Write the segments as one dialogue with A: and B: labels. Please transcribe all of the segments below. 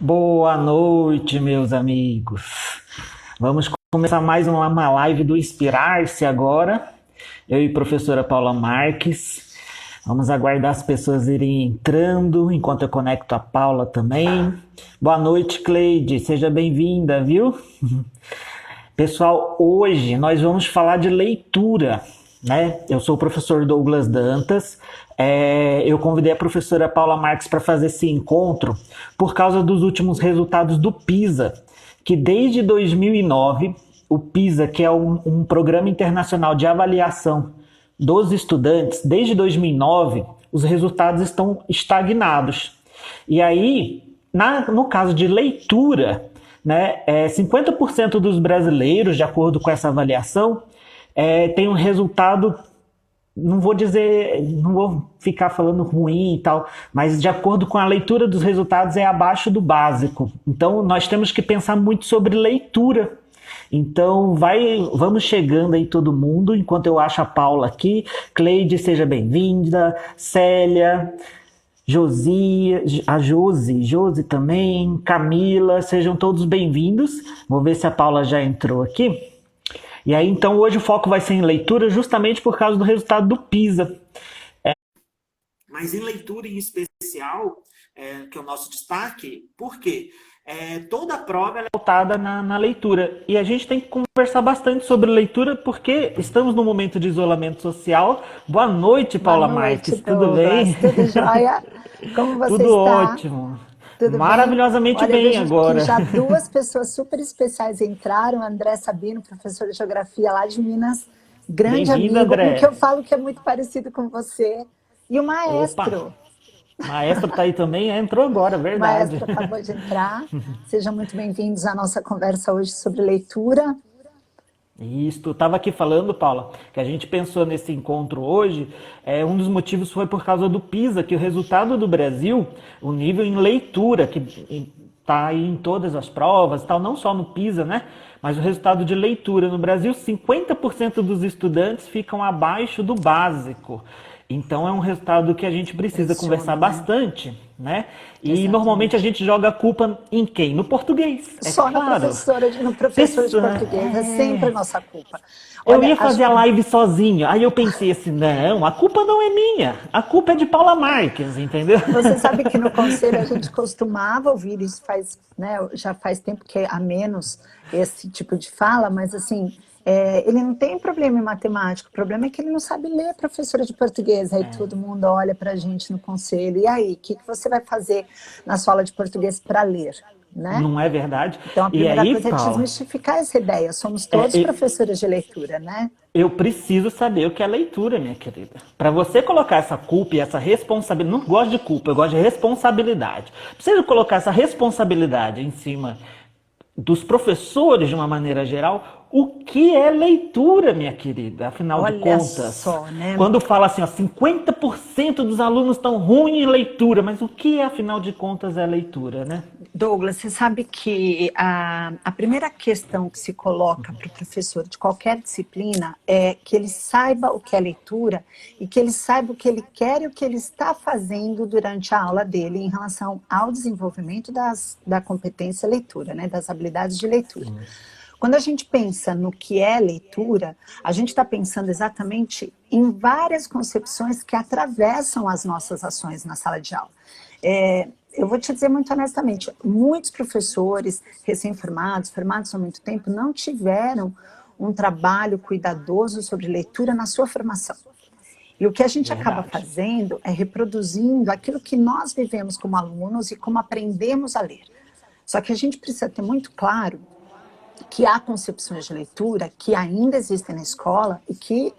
A: Boa noite, meus amigos. Vamos começar mais uma live do Inspirar-se agora. Eu e a professora Paula Marques. Vamos aguardar as pessoas irem entrando enquanto eu conecto a Paula também. Boa noite, Cleide. Seja bem-vinda, viu? Pessoal, hoje nós vamos falar de leitura, né? Eu sou o professor Douglas Dantas. Eu convidei a professora Paula Marques para fazer esse encontro por causa dos últimos resultados do PISA, que desde 2009, o PISA, que é um programa internacional de avaliação dos estudantes, desde 2009, os resultados estão estagnados. E aí, no caso de leitura, né, 50% dos brasileiros, de acordo com essa avaliação, tem um resultado, não vou dizer, não vou ficar falando ruim e tal, mas de acordo com a leitura dos resultados é abaixo do básico. Então nós temos que pensar muito sobre leitura. Então vamos chegando aí todo mundo, enquanto eu acho a Paula aqui. Cleide, seja bem-vinda. Célia, Josi, a Josi também, Camila, sejam todos bem-vindos. Vou ver se a Paula já entrou aqui. E aí, então, hoje o foco vai ser em leitura justamente por causa do resultado do PISA. Mas em leitura em especial, que é o nosso destaque, por quê? Toda a prova é pautada na leitura. E a gente tem que conversar bastante sobre leitura porque estamos num momento de isolamento social. Boa noite, Paula Marques. Tudo bem?
B: Tudo jóia? Como você
A: Tudo
B: está?
A: ótimo.
B: Tudo bem?
A: Maravilhosamente
B: Olha, eu
A: bem
B: vejo que
A: agora.
B: já duas pessoas super especiais entraram. André Sabino, professor de geografia lá de Minas, grande
A: Bem-vinda,
B: amigo, um que
A: André.
B: eu falo que é muito parecido com você. E o
A: Opa,
B: maestro.
A: maestro tá aí também, entrou agora,
B: O
A: verdade.
B: maestro acabou de entrar. Sejam muito bem-vindos à nossa conversa hoje sobre leitura.
A: Isso, estava aqui falando, Paula, que a gente pensou nesse encontro hoje, um dos motivos foi por causa do PISA, que o resultado do Brasil, o nível em leitura, que está aí em todas as provas, tal, não só no PISA, né? Mas o resultado de leitura no Brasil, 50% dos estudantes ficam abaixo do básico. Então é um resultado que a gente precisa conversar
B: Impressiona, né?
A: bastante, né? E normalmente a
B: Exatamente.
A: gente joga a culpa em quem? No português, é
B: Só na
A: claro.
B: professora, no professor de
A: Pessoa,
B: português, é sempre nossa culpa.
A: eu
B: Olha,
A: ia
B: acho
A: fazer a
B: que
A: live sozinho. Aí eu pensei assim, não, a culpa não é minha. A culpa é de Paula Marques, entendeu?
B: você sabe que no conselho a gente costumava ouvir isso faz, né, já faz tempo que há menos esse tipo de fala, mas assim, ele não tem problema em matemática, o problema é que ele não sabe ler, professora de português. Aí todo mundo olha para a gente no conselho, e aí, o que você vai fazer na sua aula de português para ler, né?
A: Não é verdade?
B: Então a
A: E
B: primeira
A: aí,
B: coisa é
A: Paula,
B: desmistificar essa ideia, somos
A: é,
B: todos professores de leitura, né?
A: eu preciso saber o que é leitura, minha querida. Para você colocar essa culpa e essa responsabilidade, não gosto de culpa, eu gosto de responsabilidade. Preciso colocar essa responsabilidade em cima dos professores de uma maneira geral, o que é leitura, minha querida? Afinal de
B: Olha
A: contas,
B: só, né?
A: quando fala assim, ó, 50% dos alunos estão ruins em leitura, mas o que, afinal de contas, é leitura, né?
B: Douglas, você sabe que a primeira questão que se coloca para o professor de qualquer disciplina é que ele saiba o que é leitura e que ele saiba o que ele quer e o que ele está fazendo durante a aula dele em relação ao desenvolvimento da competência leitura, né, das habilidades de leitura. Quando a gente pensa no que é leitura, a gente está pensando exatamente em várias concepções que atravessam as nossas ações na sala de aula. Eu vou te dizer muito honestamente, muitos professores recém-formados, formados há muito tempo, não tiveram um trabalho cuidadoso sobre leitura na sua formação. E o que a gente acaba
A: Verdade.
B: fazendo é reproduzindo aquilo que nós vivemos como alunos e como aprendemos a ler. Só que a gente precisa ter muito claro que há concepções de leitura que ainda existem na escola e que,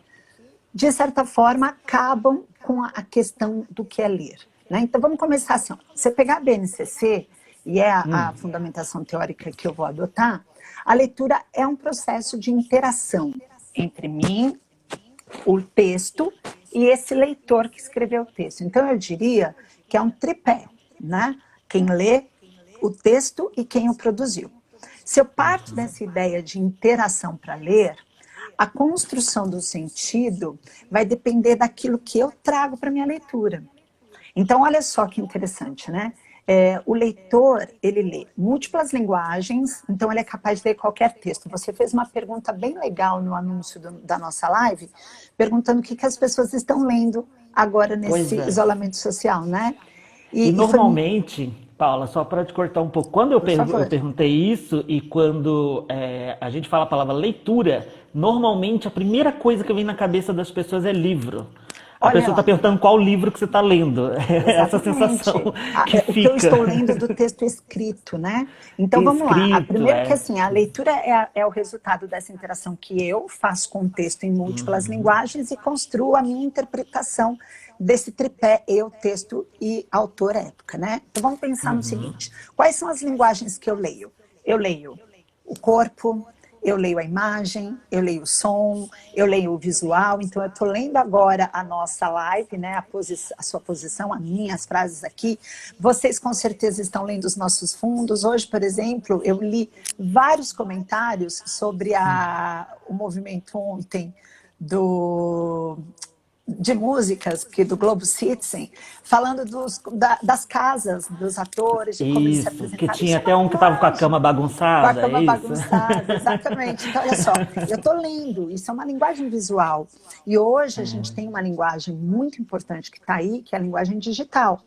B: de certa forma, acabam com a questão do que é ler. Né? Então, vamos começar assim. Ó. Você pegar a BNCC, e é a fundamentação teórica que eu vou adotar, a leitura é um processo de interação entre mim, o texto, e esse leitor que escreveu o texto. Então, eu diria que é um tripé, né? Quem lê o texto e quem o produziu. Se eu parto dessa ideia de interação para ler, a construção do sentido vai depender daquilo que eu trago para minha leitura. Então, olha só que interessante, né? O leitor, ele lê múltiplas linguagens, então ele é capaz de ler qualquer texto. Você fez uma pergunta bem legal no anúncio da nossa live, perguntando o que, que as pessoas estão lendo agora nesse
A: Pois é.
B: isolamento social, né?
A: E
B: E foi,
A: normalmente, Paula, só para te cortar um pouco, quando
B: por
A: eu
B: favor.
A: perguntei isso e quando a gente fala a palavra leitura, normalmente a primeira coisa que vem na cabeça das pessoas é livro. A pessoa está
B: Olha,
A: perguntando qual livro que você está lendo. É essa sensação
B: exatamente.
A: que
B: O que eu
A: fica.
B: estou lendo do texto escrito, né? Então vamos lá.
A: Escrito,
B: Primeiro que
A: é.
B: assim, a leitura é o resultado dessa interação que eu faço com o texto em múltiplas linguagens e construo a minha interpretação desse tripé eu, texto e autor época, né? Então vamos pensar no seguinte: quais são as linguagens que eu leio? Eu leio o corpo, eu leio a imagem, eu leio o som, eu leio o visual. Então, eu estou lendo agora a nossa live, né, a sua posição, a minha, as frases aqui. Vocês, com certeza, estão lendo os nossos fundos. Hoje, por exemplo, eu li vários comentários sobre o movimento ontem de músicas que do Globo Citizen, falando das casas dos atores, de como eles se
A: Isso, que
B: apresentaram.
A: tinha
B: Isso é uma
A: até um que estava com a
B: linguagem.
A: cama
B: Com a
A: bagunçada, é
B: cama
A: isso?
B: bagunçada, exatamente. Então, olha só, eu estou lendo, isso é uma linguagem visual. E hoje a gente tem uma linguagem muito importante que está aí, que é a linguagem digital.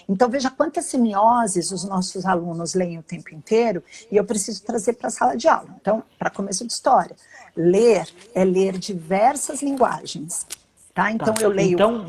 B: Então, veja quantas semioses os nossos alunos leem o tempo inteiro e eu preciso trazer para a sala de aula. Então, para começo de história, ler é ler diversas linguagens. Tá? Então,
A: Tá.
B: eu leio,
A: Então,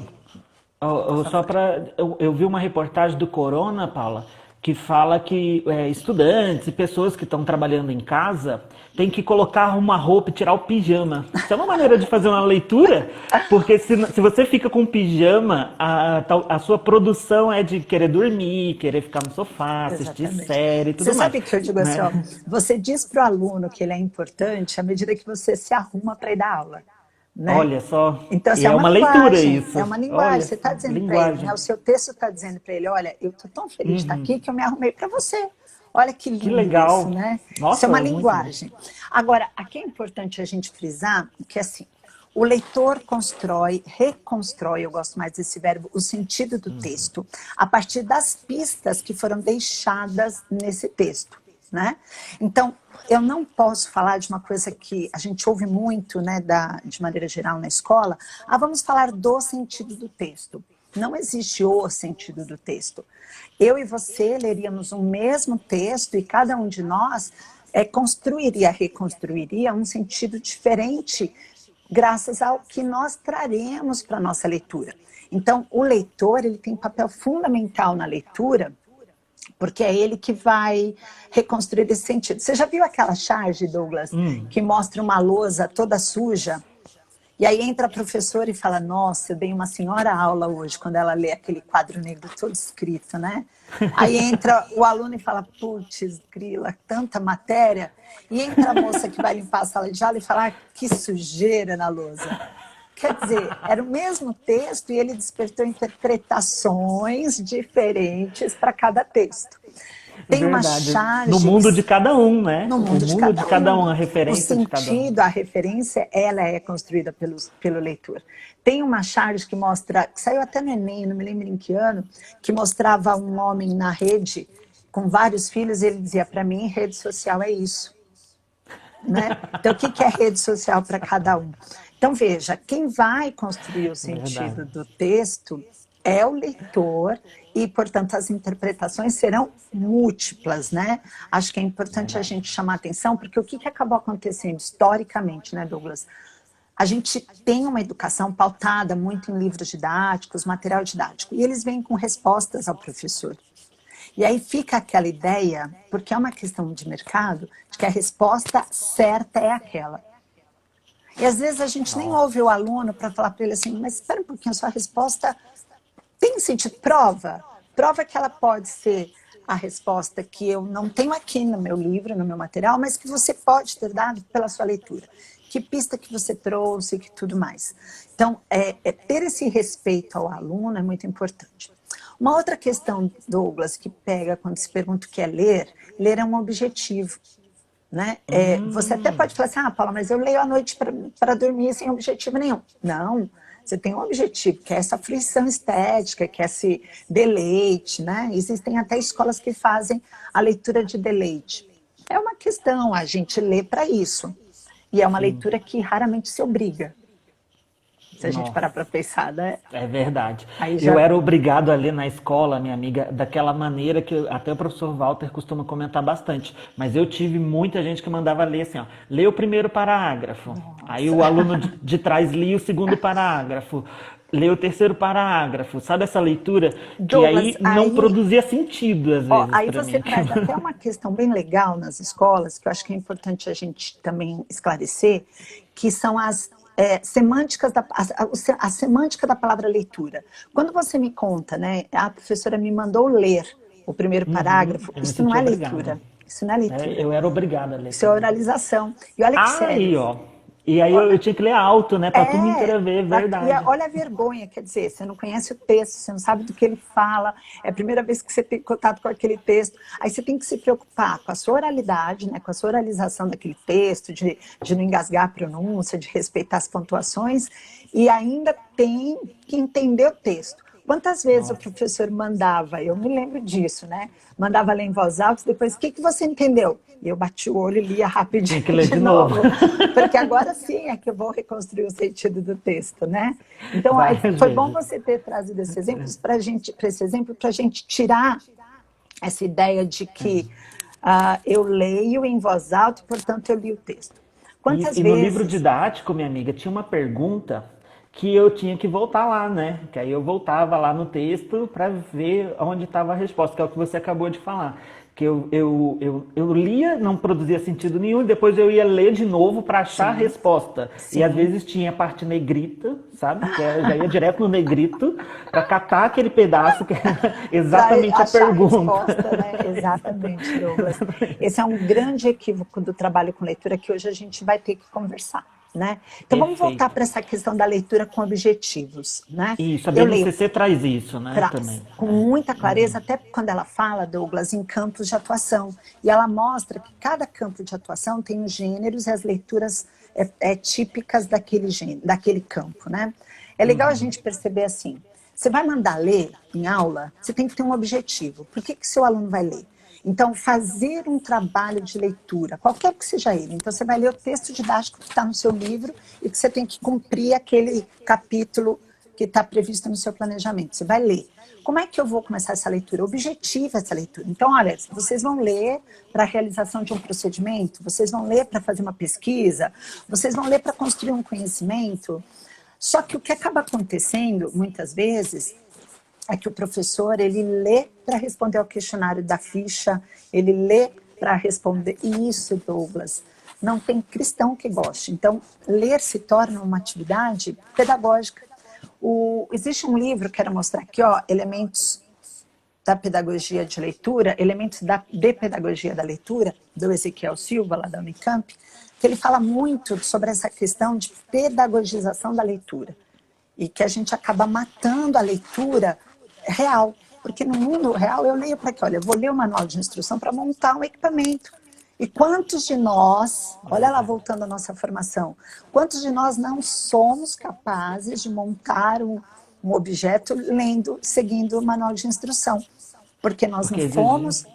B: por
A: só
B: favor.
A: para. Eu vi uma reportagem do Corona, Paula, que fala que estudantes e pessoas que estão trabalhando em casa têm que colocar uma roupa e tirar o pijama. Isso é uma maneira de fazer uma leitura, porque se você fica com pijama, a sua produção é de querer dormir, querer ficar no sofá, assistir
B: Exatamente.
A: série e
B: Você
A: tudo mais.
B: sabe que eu digo assim,
A: Né?
B: ó, você diz para o aluno que ele é importante à medida que você se arruma para ir dar aula, né?
A: Olha só,
B: Então,
A: e
B: assim,
A: é uma leitura
B: é
A: isso.
B: uma linguagem.
A: Olha
B: Você está
A: só,
B: dizendo para ele, né?
A: linguagem.
B: O seu texto está dizendo para ele, olha, eu estou tão feliz de estar aqui que eu me arrumei para você. Olha que
A: Que
B: lindo isso,
A: legal.
B: né? Isso é uma
A: Nossa, muito bom.
B: linguagem. Agora, aqui é importante a gente frisar que, assim, o leitor constrói, reconstrói, eu gosto mais desse verbo, o sentido do texto, a partir das pistas que foram deixadas nesse texto. Né? Então, eu não posso falar de uma coisa que a gente ouve muito, né, de maneira geral na escola. Vamos falar do sentido do texto. Não existe o sentido do texto. Eu e você leríamos o mesmo texto e cada um de nós construiria, reconstruiria um sentido diferente graças ao que nós traremos para a nossa leitura. Então, o leitor ele tem um papel fundamental na leitura, porque é ele que vai reconstruir esse sentido. Você já viu aquela charge, Douglas, que mostra uma lousa toda suja? E aí entra a professora e fala, nossa, eu dei uma senhora aula hoje, quando ela lê aquele quadro negro todo escrito, né? Aí entra o aluno e fala, putz, grila, tanta matéria. E entra a moça que vai limpar a sala de aula e fala, que sujeira na lousa. Quer dizer, era o mesmo texto e ele despertou interpretações diferentes para cada texto. Tem uma
A: Verdade. No
B: charge
A: mundo de cada um, né?
B: no
A: O
B: mundo de
A: mundo de
B: cada
A: cada
B: um.
A: um, a
B: O
A: referência de cada um.
B: sentido, a referência, ela é construída pelo leitor. Tem uma charge que mostra, que saiu até no Enem, não me lembro em que ano, que mostrava um homem na rede com vários filhos e ele dizia, para mim, rede social é isso. Né? Então, o que é rede social para cada um? Então, veja, quem vai construir o
A: Verdade.
B: sentido do texto é o leitor e, portanto, as interpretações serão múltiplas, né? Acho que é importante a
A: Verdade.
B: gente chamar atenção, porque o que acabou acontecendo historicamente, né, Douglas? A gente tem uma educação pautada muito em livros didáticos, material didático, e eles vêm com respostas ao professor. E aí fica aquela ideia, porque é uma questão de mercado, de que a resposta certa é aquela. E às vezes a gente nem ouve o aluno para falar para ele assim, mas espera um pouquinho, a sua resposta tem sentido? Prova. Prova que ela pode ser a resposta que eu não tenho aqui no meu livro, no meu material, mas que você pode ter dado pela sua leitura. Que pista que você trouxe, que tudo mais. Então, ter esse respeito ao aluno é muito importante. Uma outra questão, Douglas, que pega quando se pergunta o que é ler, ler é um objetivo. Né? Você até pode falar assim, Paula, mas eu leio à noite para dormir sem objetivo nenhum. Não, Você tem um objetivo, que é essa fruição estética, que é esse deleite, né? Existem até escolas que fazem a leitura de deleite. É uma questão, a gente lê para isso. E é uma
A: Sim.
B: leitura que raramente se obriga. Se a gente parar
A: Nossa.
B: para pensar, né?
A: É verdade.
B: Aí
A: Eu
B: já...
A: era obrigado a ler na escola, minha amiga, daquela maneira que até o professor Walter costuma comentar bastante. Mas eu tive muita gente que mandava ler assim, ó, lê o primeiro parágrafo. Aí
B: Nossa.
A: o aluno de trás lia o segundo parágrafo, lê o terceiro parágrafo. Sabe essa leitura que
B: Douglas,
A: aí não
B: aí
A: produzia sentido às
B: ó,
A: vezes
B: aí
A: para
B: você
A: mim.
B: traz até uma questão bem legal nas escolas, que eu acho que é importante a gente também esclarecer, que são as semânticas a semântica da palavra leitura. Quando você me conta, né, a professora me mandou ler o primeiro parágrafo,
A: Eu me
B: isso não
A: sentia
B: é
A: obrigado.
B: leitura. Isso não é leitura.
A: Eu era obrigado a ler
B: Isso é
A: também.
B: oralização. E olha que sério.
A: Aí, ó. E aí eu tinha que ler alto, né? Pra turma inteira ver, verdade.
B: Olha a vergonha, quer dizer, você não conhece o texto, você não sabe do que ele fala, é a primeira vez que você tem contato com aquele texto, aí você tem que se preocupar com a sua oralidade, né, com a sua oralização daquele texto, de não engasgar a pronúncia, de respeitar as pontuações, e ainda tem que entender o texto. Quantas vezes o
A: Nossa.
B: professor mandava, eu me lembro disso, né? Mandava ler em voz alta, depois, o que você entendeu? E eu bati o olho e lia rapidinho
A: Tinha que ler
B: de
A: de novo.
B: novo, porque agora sim é que eu vou reconstruir o sentido do texto, né? Então,
A: Várias
B: foi bom
A: vezes.
B: você ter trazido esse exemplo para esse exemplo, para a gente tirar essa ideia de que eu leio em voz alta, portanto eu li o texto. Quantas
A: E no livro
B: vezes...
A: didático, minha amiga, tinha uma pergunta que eu tinha que voltar lá, né? Que aí eu voltava lá no texto para ver onde estava a resposta, que é o que você acabou de falar. Que eu lia, não produzia sentido nenhum, e depois eu ia ler de novo para achar a
B: Sim,
A: resposta. E às
B: sim.
A: vezes tinha a parte negrita, sabe? Que eu já ia direto no negrito para catar aquele pedaço que era
B: Para
A: exatamente a
B: achar a
A: pergunta.
B: resposta, né? Exatamente, Douglas. Esse é um grande equívoco do trabalho com leitura que hoje a gente vai ter que conversar, né? Então vamos voltar
A: Perfeito.
B: para essa questão da leitura com objetivos, né?
A: Isso, a
B: Eu leio,
A: BNCC traz isso, né?
B: traz
A: Também.
B: com muita clareza, até quando ela fala, Douglas, em campos de atuação. E ela mostra que cada campo de atuação tem os gêneros e as leituras típicas daquele gênero, daquele campo, né? É legal a gente perceber assim, você vai mandar ler em aula, você tem que ter um objetivo. Por que seu aluno vai ler? Então, fazer um trabalho de leitura, qualquer que seja ele. Então, você vai ler o texto didático que está no seu livro e que você tem que cumprir aquele capítulo que está previsto no seu planejamento. Você vai ler. Como é que eu vou começar essa leitura? Objetiva essa leitura. Então, olha, vocês vão ler para a realização de um procedimento, vocês vão ler para fazer uma pesquisa, vocês vão ler para construir um conhecimento. Só que o que acaba acontecendo, muitas vezes, é que o professor, ele lê para responder ao questionário da ficha, ele lê para responder. E isso, Douglas, não tem cristão que goste. Então, ler se torna uma atividade pedagógica. Existe um livro, quero mostrar aqui, ó, Elementos da Pedagogia de Leitura, Elementos de Pedagogia da Leitura, do Ezequiel Silva, lá da Unicamp, que ele fala muito sobre essa questão de pedagogização da leitura. E que a gente acaba matando a leitura real. Porque no mundo real eu leio para quê? Olha, eu vou ler o manual de instrução para montar um equipamento. E quantos de nós, olha lá voltando à nossa formação, quantos de nós não somos capazes de montar um objeto seguindo o manual de instrução? Porque nós não
A: Porque exigir.
B: fomos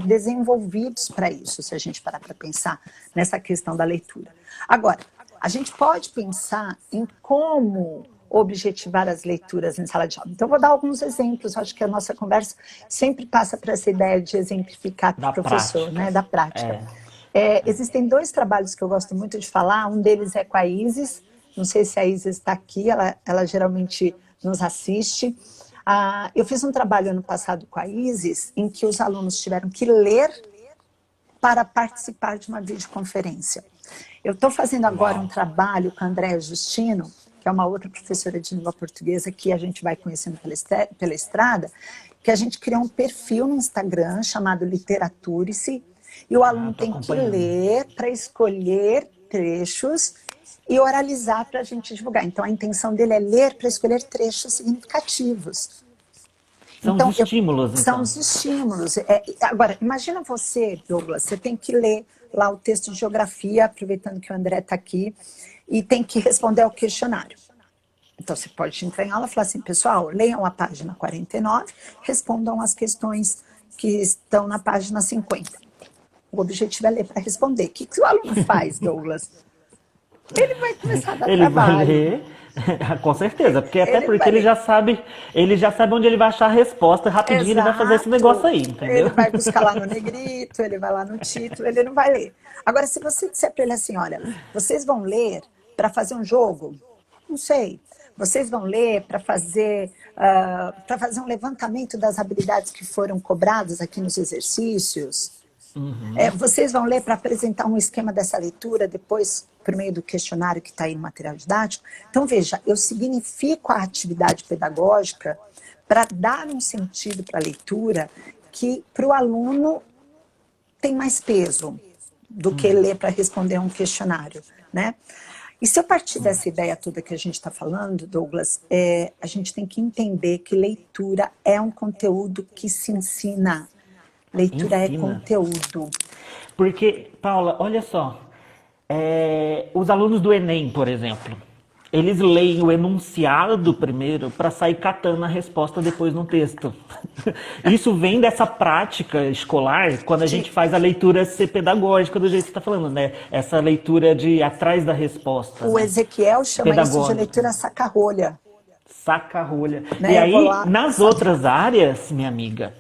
B: desenvolvidos para isso, se a gente parar para pensar nessa questão da leitura. Agora, a gente pode pensar em como objetivar as leituras em sala de aula. Então, vou dar alguns exemplos. Acho que a nossa conversa sempre passa para essa ideia de exemplificar para o
A: Da
B: professor, né,
A: prática.
B: da prática.
A: É.
B: Existem dois trabalhos que eu gosto muito de falar. Um deles é com a Isis. Não sei se a Isis está aqui, ela geralmente nos assiste. Eu fiz um trabalho ano passado com a Isis, em que os alunos tiveram que ler para participar de uma videoconferência. Eu estou fazendo agora um trabalho com a Andréa Justino, que é uma outra professora de língua portuguesa que a gente vai conhecendo pela estrada, que a gente criou um perfil no Instagram chamado Literaturice, e o aluno
A: Tô
B: tem que
A: acompanhando.
B: ler para escolher trechos e oralizar para a gente divulgar. Então, a intenção dele é ler para escolher trechos significativos.
A: São
B: Então,
A: os estímulos,
B: são
A: então.
B: os estímulos. Agora, imagina você, Douglas, você tem que ler lá o texto de geografia, aproveitando que o André está aqui, e tem que responder ao questionário. Então, você pode entrar em aula e falar assim, pessoal, leiam a página 49, respondam as questões que estão na página 50. O objetivo é ler para responder. O que o aluno faz, Douglas? Ele vai começar a dar
A: Ele vai
B: trabalho.
A: ler, com certeza, porque até
B: Ele
A: porque
B: vai ler.
A: ele já sabe onde ele vai achar a resposta, rapidinho ele vai fazer esse negócio
B: Exato.
A: aí, entendeu?
B: Ele vai buscar lá no negrito, ele vai lá no título, ele não vai ler. Agora, se você disser para ele assim, olha, vocês vão ler para fazer um jogo? Não sei. Vocês vão ler para fazer um levantamento das habilidades que foram cobradas aqui nos exercícios? Vocês vão ler para apresentar um esquema dessa leitura depois por meio do questionário que está aí no material didático? Então, veja, eu significo a atividade pedagógica para dar um sentido para a leitura que para o aluno tem mais peso do que ler para responder a um questionário, né? E se eu partir dessa ideia toda que a gente está falando, Douglas, a gente tem que entender que leitura é um conteúdo que se ensina. Leitura é
A: Ensina.
B: conteúdo.
A: Porque, Paula, olha só, os alunos do Enem, por exemplo, eles leem o enunciado primeiro para sair catando a resposta depois no texto. Isso vem dessa prática escolar, quando a gente faz a leitura ser pedagógica, do jeito que você está falando, né? Essa leitura de ir atrás da resposta,
B: O
A: né?
B: Ezequiel chama isso de
A: Pedagógica.
B: leitura saca-rolha.
A: Saca-rolha. E
B: Né? Eu vou
A: aí,
B: lá,
A: nas outras áreas, minha amiga,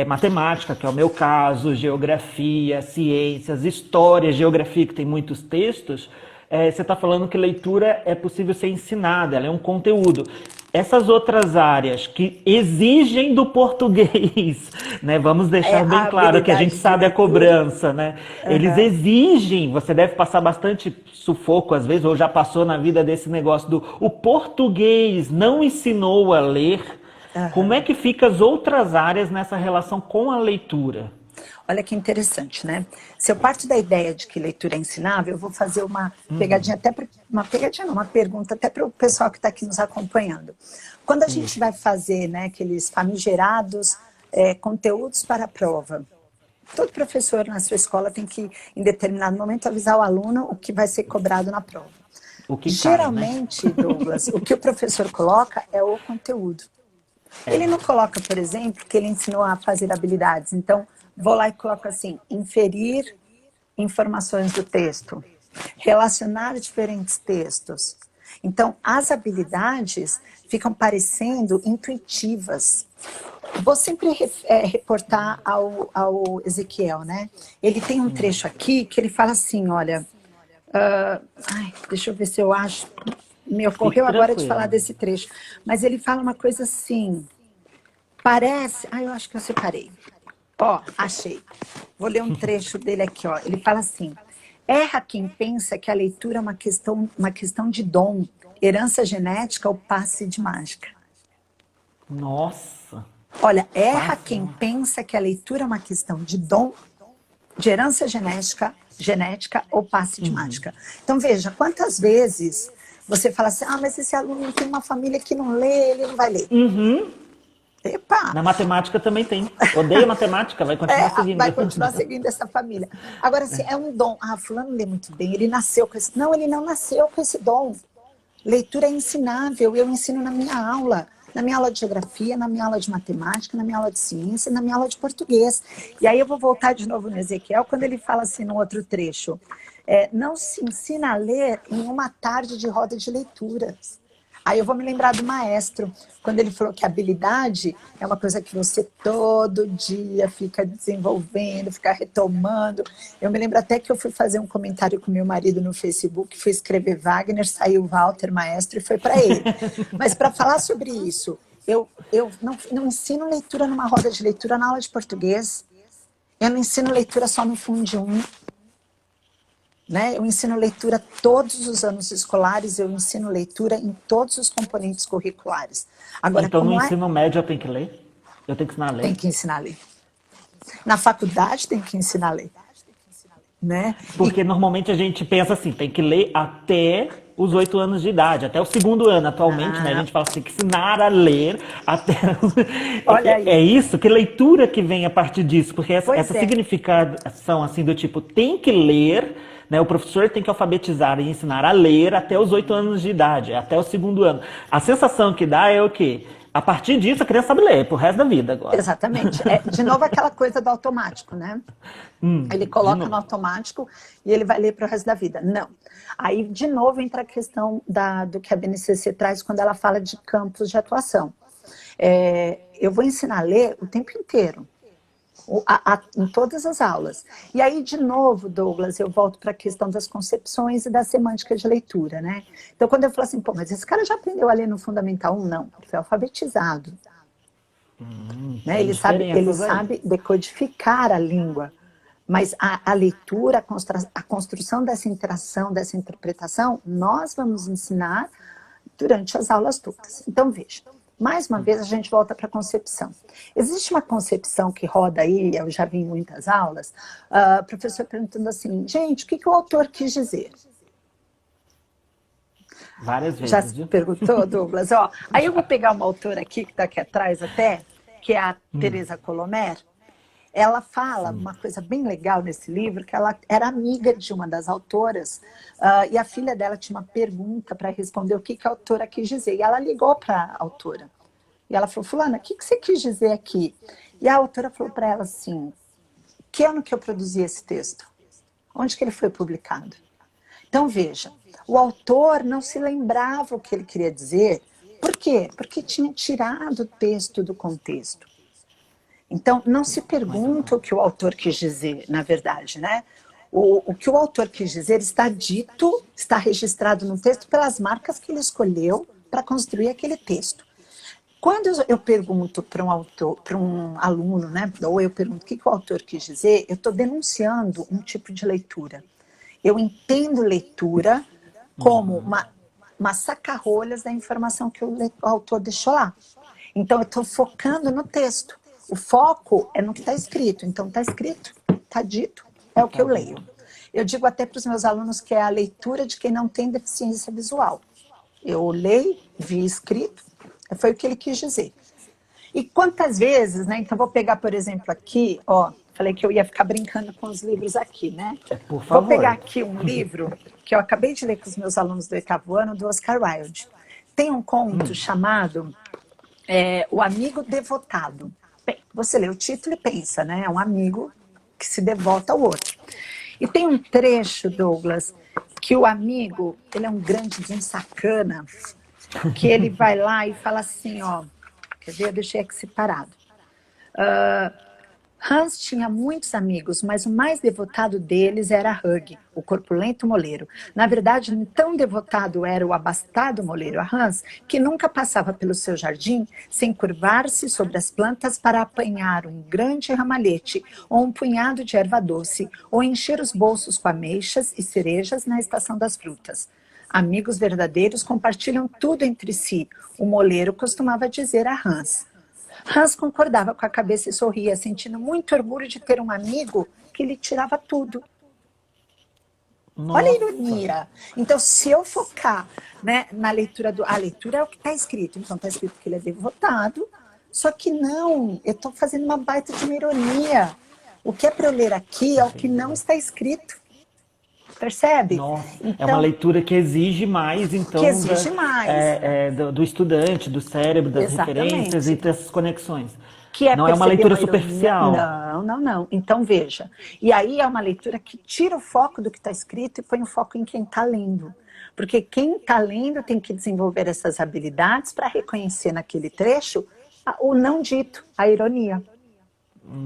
A: matemática, que é o meu caso, geografia, ciências, história, geografia, que tem muitos textos, você está falando que leitura é possível ser ensinada, ela é um conteúdo. Essas outras áreas que exigem do português, né? Vamos deixar bem
B: a
A: claro que a
B: habilidade
A: gente
B: de
A: sabe a
B: leitura.
A: cobrança, né? Eles exigem, você deve passar bastante sufoco às vezes, ou já passou na vida desse negócio do o português não ensinou a ler. Como é que fica as outras áreas nessa relação com a leitura?
B: Olha que interessante, né? Se eu parto da ideia de que leitura é ensinável, eu vou fazer uma pegadinha até uma pegadinha não, uma pergunta até para o pessoal que está aqui nos acompanhando. Quando a gente vai fazer, né, aqueles famigerados conteúdos para a prova, todo professor na sua escola tem que, em determinado momento, avisar o aluno o que vai ser cobrado na prova.
A: O que cai, né?
B: Geralmente, Douglas, o que o professor coloca é o conteúdo. Ele não coloca, por exemplo, que ele ensinou a fazer habilidades. Então, vou lá e coloco assim, inferir informações do texto, relacionar diferentes textos. Então, as habilidades ficam parecendo intuitivas. Vou sempre reportar ao Ezequiel, né? Ele tem um trecho aqui que ele fala assim, olha, deixa eu ver se eu acho, me ocorreu
A: Fique
B: agora de
A: tranquilo.
B: falar desse trecho, mas ele fala uma coisa assim, parece, eu acho que eu separei. Ó, achei. Vou ler um trecho dele aqui, ó. Ele fala assim: erra quem pensa que a leitura é uma questão de dom, herança genética ou passe de mágica.
A: Nossa.
B: Olha, erra
A: Passe,
B: quem
A: né?
B: pensa que a leitura é uma questão de dom, de herança genética ou passe de mágica. Então, veja, quantas vezes você fala assim, mas esse aluno tem uma família que não lê, ele não vai ler. Epa!
A: Na matemática também tem. Odeia matemática, vai continuar seguindo.
B: Vai continuar seguindo essa família. Agora, assim, é um dom. Fulano lê muito bem, ele nasceu com esse... Não, ele não nasceu com esse dom. Leitura é ensinável, eu ensino na minha aula de geografia, na minha aula de matemática, na minha aula de ciência, na minha aula de português. E aí eu vou voltar de novo no Ezequiel, quando ele fala assim no outro trecho, não se ensina a ler em uma tarde de roda de leituras. Aí eu vou me lembrar do maestro, quando ele falou que a habilidade é uma coisa que você todo dia fica desenvolvendo, fica retomando. Eu me lembro até que eu fui fazer um comentário com meu marido no Facebook, fui escrever Wagner, saiu Walter, maestro, e foi para ele. Mas para falar sobre isso, eu não ensino leitura numa roda de leitura na aula de português, eu não ensino leitura só no Fundo 1. Né? Eu ensino leitura todos os anos escolares, eu ensino leitura em todos os componentes curriculares. Agora,
A: Então, no
B: como
A: ensino médio eu tenho que ler? Eu tenho que ensinar a ler?
B: Tem que ensinar a ler. Na faculdade tem que ensinar a ler. Né?
A: Porque normalmente a gente pensa assim, tem que ler até os 8 anos de idade, até o segundo ano. Atualmente, né, a
B: Ah,
A: gente fala assim, que ensinar a ler até...
B: olha
A: É
B: aí.
A: isso, que leitura que vem a partir disso, porque essa
B: Pois é.
A: significação, assim, do tipo, tem que ler, né, o professor tem que alfabetizar e ensinar a ler até os 8 anos de idade, até o segundo ano. A sensação que dá é o quê? A partir disso, a criança sabe ler pro resto da vida agora.
B: Exatamente. É, de novo, aquela coisa do automático, né? Ele
A: De
B: coloca no
A: novo.
B: automático e ele vai ler para o resto da vida. Não. Aí, de novo, entra a questão do que a BNCC traz quando ela fala de campos de atuação. Eu vou ensinar a ler o tempo inteiro, em todas as aulas. E aí, de novo, Douglas, eu volto para a questão das concepções e da semântica de leitura, né? Então, quando eu falo assim, pô, mas esse cara já aprendeu a ler no Fundamental 1? Não, ele foi alfabetizado. Né?
A: Tem
B: Ele
A: diferenças aí.
B: sabe decodificar a língua, mas a leitura, a construção dessa interação, dessa interpretação, nós vamos ensinar durante as aulas todas. Então, veja, mais uma vez a gente volta para a concepção. Existe uma concepção que roda aí, eu já vi em muitas aulas, o professor perguntando assim, gente, o que o autor quis dizer?
A: Várias
B: Já
A: vezes,
B: se
A: viu?
B: perguntou, Douglas? Ó, aí eu vou
A: Já.
B: pegar uma autora aqui, que está aqui atrás até, que é a Teresa Colomer. Ela fala uma coisa bem legal nesse livro, que ela era amiga de uma das autoras, e a filha dela tinha uma pergunta para responder o que a autora quis dizer. E ela ligou para a autora. E ela falou, fulana, o que você quis dizer aqui? E a autora falou para ela assim, que ano que eu produzi esse texto? Onde que ele foi publicado? Então, veja, o autor não se lembrava o que ele queria dizer. Por quê? Porque tinha tirado o texto do contexto. Então, não se
A: Muito bom.
B: pergunta o que o autor quis dizer, na verdade, né? O que o autor quis dizer está dito, está registrado no texto pelas marcas que ele escolheu para construir aquele texto. Quando eu pergunto para um autor, para um aluno, né, ou eu pergunto o que o autor quis dizer, eu estou denunciando um tipo de leitura. Eu entendo leitura como uma saca-rolhas da informação que o autor deixou lá. Então, eu estou focando no texto. O foco é no que está escrito. Então, está escrito, está dito, é o que
A: Tá
B: eu leio.
A: dito.
B: Eu digo até para os meus alunos que é a leitura de quem não tem deficiência visual. Eu leio, vi escrito, foi o que ele quis dizer. E quantas vezes, né? Então, vou pegar, por exemplo, aqui, ó, falei que eu ia ficar brincando com os livros aqui, né?
A: Por
B: Vou pegar
A: favor.
B: aqui um livro que eu acabei de ler com os meus alunos do oitavo ano, do Oscar Wilde. Tem um conto chamado O Amigo Devotado. Bem, você lê o título e pensa, né? É um amigo que se devota ao outro. E tem um trecho, Douglas, que o amigo, ele é um grande de um sacana, que ele vai lá e fala assim, ó, quer ver? Eu deixei aqui separado. Hans tinha muitos amigos, mas o mais devotado deles era Hugh, o corpulento moleiro. Na verdade, tão devotado era o abastado moleiro a Hans, que nunca passava pelo seu jardim sem curvar-se sobre as plantas para apanhar um grande ramalhete ou um punhado de erva doce, ou encher os bolsos com ameixas e cerejas na estação das frutas. Amigos verdadeiros compartilham tudo entre si, o moleiro costumava dizer a Hans. Hans concordava com a cabeça e sorria, sentindo muito orgulho de ter um amigo que lhe tirava tudo. Olha a
A: Nossa.
B: ironia. Então, se eu focar, né, na leitura a leitura é o que está escrito. Então, está escrito que ele é devotado, só que não, eu estou fazendo uma baita de uma ironia. O que é para eu ler aqui é o que não está escrito. Percebe?
A: Nossa, é uma
B: Então,
A: leitura que exige mais,
B: que
A: então,
B: exige mais.
A: do estudante, do cérebro, das referências e
B: Exatamente.
A: dessas conexões.
B: Que é
A: Não é uma
B: perceber
A: leitura
B: uma ironia?
A: superficial.
B: Não, não, não. Então veja. E aí é uma leitura que tira o foco do que está escrito e põe o foco em quem está lendo. Porque quem está lendo tem que desenvolver essas habilidades para reconhecer naquele trecho o não dito, a ironia.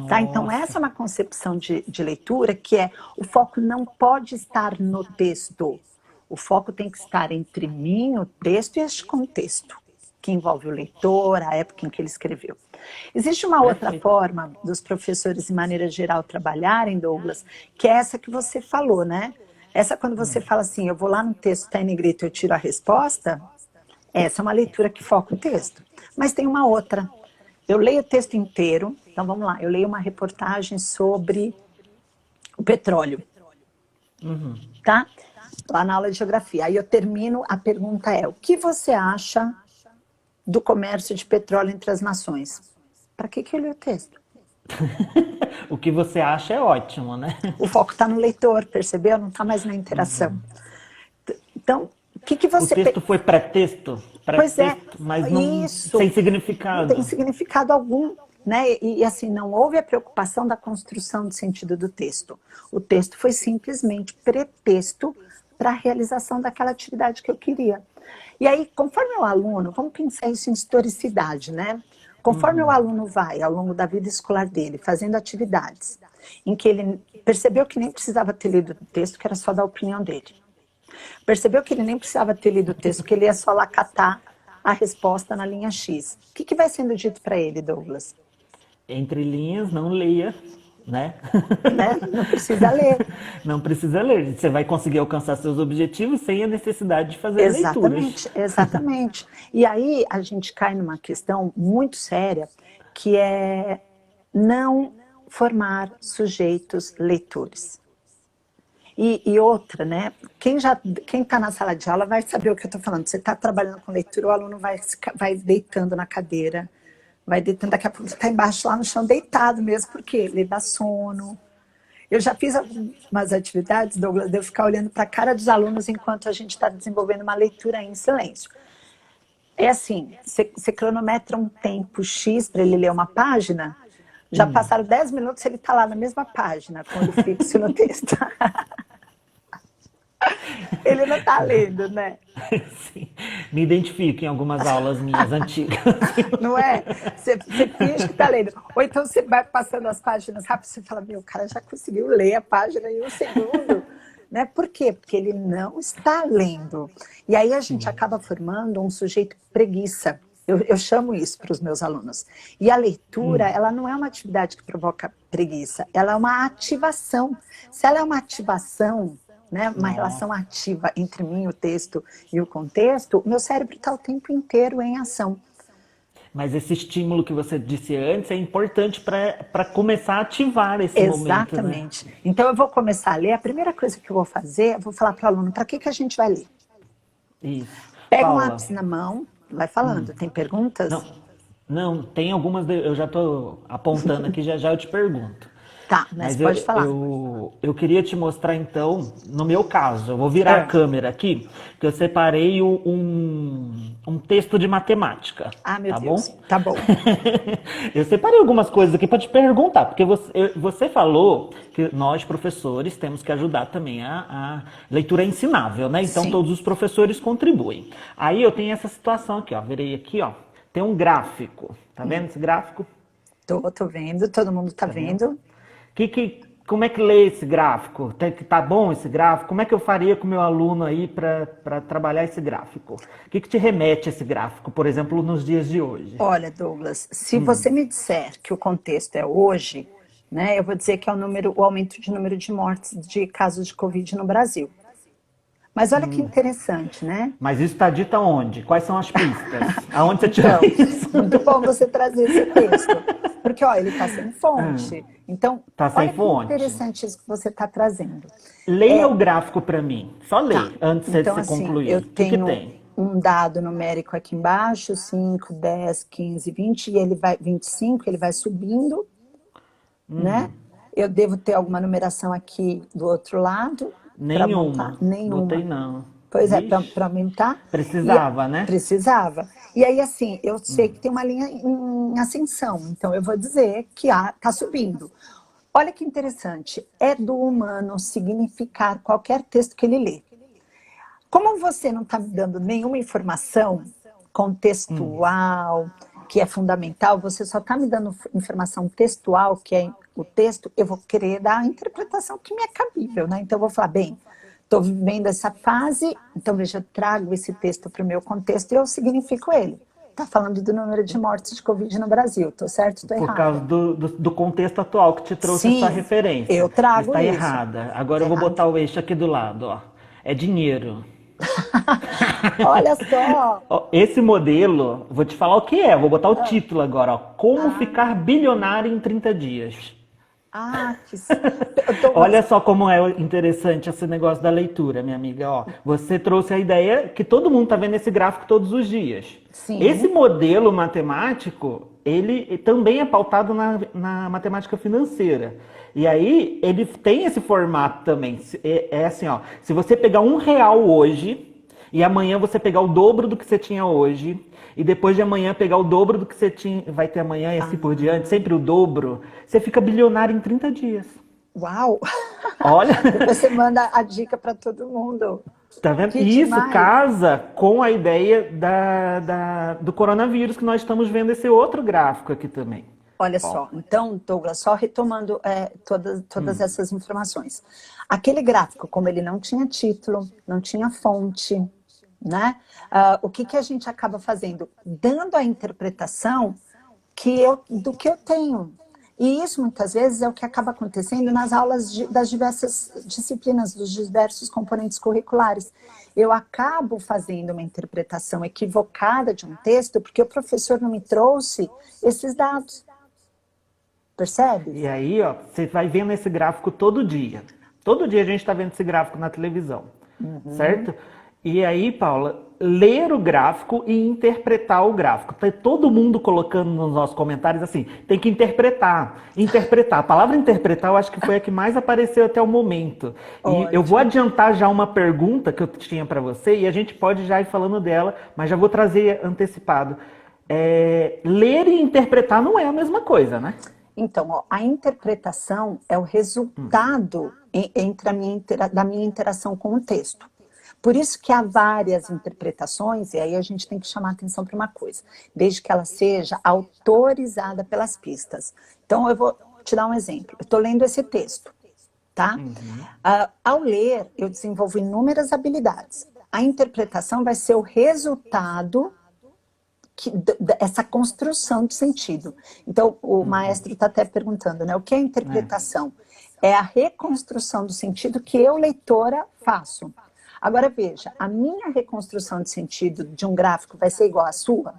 B: Tá? Então essa
A: Nossa,
B: é uma concepção de leitura que é o foco não pode estar no texto. O foco tem que estar entre mim, o texto e este contexto, que envolve o leitor, a época em que ele escreveu. Existe uma outra
A: perfeito.
B: forma dos professores, de maneira geral, trabalharem, Douglas, que é essa que você falou, né? Essa quando você fala assim, eu vou lá no texto, está em negrito, eu tiro a resposta, essa é uma leitura que foca o texto. Mas tem uma outra. Eu leio o texto inteiro, então vamos lá, eu leio uma reportagem sobre o petróleo, tá? lá na aula de geografia. Aí eu termino, a pergunta é, o que você acha do comércio de petróleo entre as nações? Para que eu li o texto?
A: O que você acha é ótimo, né?
B: O foco está no leitor, percebeu? Não está mais na interação. Então, o que
A: O
B: você...
A: texto foi pré-texto?
B: Pois é,
A: Pré-texto, mas não,
B: isso,
A: sem
B: não
A: significado.
B: tem significado algum, né? E assim, não houve a preocupação da construção de sentido do texto. O texto foi simplesmente pretexto para a realização daquela atividade que eu queria. E aí, conforme o aluno, vamos pensar isso em historicidade, né? Conforme o aluno vai, ao longo da vida escolar dele, fazendo atividades, em que ele percebeu que nem precisava ter lido o texto, que era só da opinião dele. Percebeu que ele nem precisava ter lido o texto, que ele ia só lá catar a resposta na linha X. O que vai sendo dito para ele, Douglas?
A: Entre linhas, não leia, né?
B: Né? Não precisa ler.
A: Não precisa ler. Você vai conseguir alcançar seus objetivos sem a necessidade de fazer leituras.
B: Exatamente, exatamente. E aí a gente cai numa questão muito séria, que é não formar sujeitos leitores. E outra, né? Quem está na sala de aula vai saber o que eu estou falando. Você está trabalhando com leitura, o aluno vai deitando na cadeira, vai deitando, daqui a pouco está embaixo lá no chão, deitado mesmo, porque ele dá sono. Eu já fiz algumas atividades, Douglas, de eu ficar olhando para a cara dos alunos enquanto a gente está desenvolvendo uma leitura em silêncio. É assim, você cronometra um tempo X para ele ler uma página, já passaram 10 minutos, ele está lá na mesma página, com olho fixo no texto. Ele não está lendo, né?
A: Sim. Me identifico em algumas aulas minhas antigas.
B: Não é? Você finge que está lendo. Ou então você vai passando as páginas rápido e você fala, meu, o cara já conseguiu ler a página em um segundo. Né? Por quê? Porque ele não está lendo. E aí a gente acaba formando um sujeito preguiça. Eu chamo isso para os meus alunos. E a leitura, ela não é uma atividade que provoca preguiça, ela é uma ativação. Se ela é uma ativação, né, uma relação ativa entre mim, o texto e o contexto, o meu cérebro está o tempo inteiro em ação.
A: Mas esse estímulo que você disse antes é importante para começar a ativar esse momento.
B: Exatamente.
A: Né?
B: Então eu vou começar a ler, a primeira coisa que eu vou fazer, eu vou falar para o aluno, para que a gente vai ler?
A: Isso.
B: Pega um
A: Paula.
B: lápis na mão, vai falando. Tem perguntas?
A: Não, tem algumas, eu já estou apontando aqui, já eu te pergunto.
B: Tá, mas pode falar.
A: Eu queria te mostrar então, no meu caso, eu vou virar a câmera aqui, que eu separei um texto de matemática.
B: Ah, meu
A: tá
B: Deus.
A: Bom?
B: Tá bom.
A: Eu separei algumas coisas aqui para te perguntar, porque você falou que nós, professores, temos que ajudar também a leitura ensinável, né? Então
B: Sim.
A: todos os professores contribuem. Aí eu tenho essa situação aqui, ó, virei aqui, ó, tem um gráfico, tá vendo esse gráfico?
B: Tô vendo, todo mundo tá vendo.
A: Como é que lê esse gráfico? Tá bom esse gráfico? Como é que eu faria com o meu aluno aí para trabalhar esse gráfico? O que te remete esse gráfico, por exemplo, nos dias de hoje?
B: Olha, Douglas, se você me disser que o contexto é hoje, né, eu vou dizer que é o aumento de número de mortes de casos de Covid no Brasil. Mas olha que interessante, né?
A: Mas isso está dito aonde? Quais são as pistas? Aonde você tirou isso?
B: Muito bom você trazer esse texto. Porque, ó, ele está sem fonte. Então,
A: tá sem
B: olha
A: fonte.
B: que interessante isso que você está trazendo.
A: Leia o gráfico para mim. Só leia, antes
B: Então,
A: de você
B: assim,
A: concluir.
B: eu tenho
A: que tem?
B: um dado numérico aqui embaixo, 5, 10, 15, 20, e ele vai 25, ele vai subindo, né? Eu devo ter alguma numeração aqui do outro lado.
A: Nenhuma.
B: Nenhuma.
A: Não tem, não.
B: Pois é, para aumentar.
A: Precisava, né?
B: Precisava. E aí, assim, eu sei que tem uma linha em ascensão, então eu vou dizer que está subindo. Olha que interessante, é do humano significar qualquer texto que ele lê. Como você não está me dando nenhuma informação contextual, que é fundamental, você só está me dando informação textual, que é o texto, eu vou querer dar a interpretação que me é cabível, né? Então eu vou falar, bem, estou vivendo essa fase, então veja, eu trago esse texto para o meu contexto e eu significo ele. Está falando do número de mortes de Covid no Brasil, estou certo, estou errada?
A: Por causa do contexto atual que te trouxe essa referência.
B: Eu trago
A: Está
B: isso.
A: errada. Agora eu vou botar o eixo aqui do lado, ó. É dinheiro.
B: Olha só.
A: Esse modelo, vou te falar o que é, vou botar o título agora, ó. Como ficar bilionário em 30 dias.
B: Douglas,
A: Olha só como é interessante esse negócio da leitura, minha amiga. Ó, você trouxe a ideia que todo mundo está vendo esse gráfico todos os dias. Esse
B: sim,
A: modelo matemático, ele também é pautado na matemática financeira. E aí, ele tem esse formato também. É assim, ó, se você pegar R$ 1 hoje e amanhã você pegar o dobro do que você tinha hoje, e depois de amanhã pegar o dobro do que você tinha, vai ter amanhã e assim por diante, sempre o dobro, você fica bilionário em 30 dias.
B: uau!
A: Olha,
B: Depois você manda a dica para todo mundo.
A: tá vendo?
B: Que
A: E isso
B: demais!
A: casa com a ideia do coronavírus, que nós estamos vendo esse outro gráfico aqui também.
B: Olha
A: Ó,
B: só, então, Douglas, só retomando todas essas informações. Aquele gráfico, como ele não tinha título, não tinha fonte, né? O que, que a gente acaba fazendo? Dando a interpretação do que eu tenho. E isso, muitas vezes, é o que acaba acontecendo nas aulas das diversas disciplinas, dos diversos componentes curriculares. Eu acabo fazendo uma interpretação equivocada de um texto porque o professor não me trouxe esses dados. Percebe?
A: e aí, ó, você vai vendo esse gráfico todo dia. Todo dia a gente está vendo esse gráfico na televisão, certo? E aí, Paula, ler o gráfico e interpretar o gráfico. Tá todo mundo colocando nos nossos comentários assim, tem que interpretar. Interpretar. A palavra interpretar eu acho que foi a que mais apareceu até o momento. E eu vou
B: Ótimo.
A: adiantar já uma pergunta que eu tinha para você e a gente pode já ir falando dela, mas já vou trazer antecipado. Ler e interpretar não é a mesma coisa, né?
B: Então, ó, a interpretação é o resultado entre da minha interação com o texto. Por isso que há várias interpretações, e aí a gente tem que chamar atenção para uma coisa, desde que ela seja autorizada pelas pistas. Então, eu vou te dar um exemplo. Eu estou lendo esse texto, tá? Ao ler, eu desenvolvo inúmeras habilidades. A interpretação vai ser o resultado essa construção de sentido. Então, o maestro está até perguntando, né? O que é interpretação? É a reconstrução do sentido que eu, leitora, faço. Agora, veja, a minha reconstrução de sentido de um gráfico vai ser igual à sua?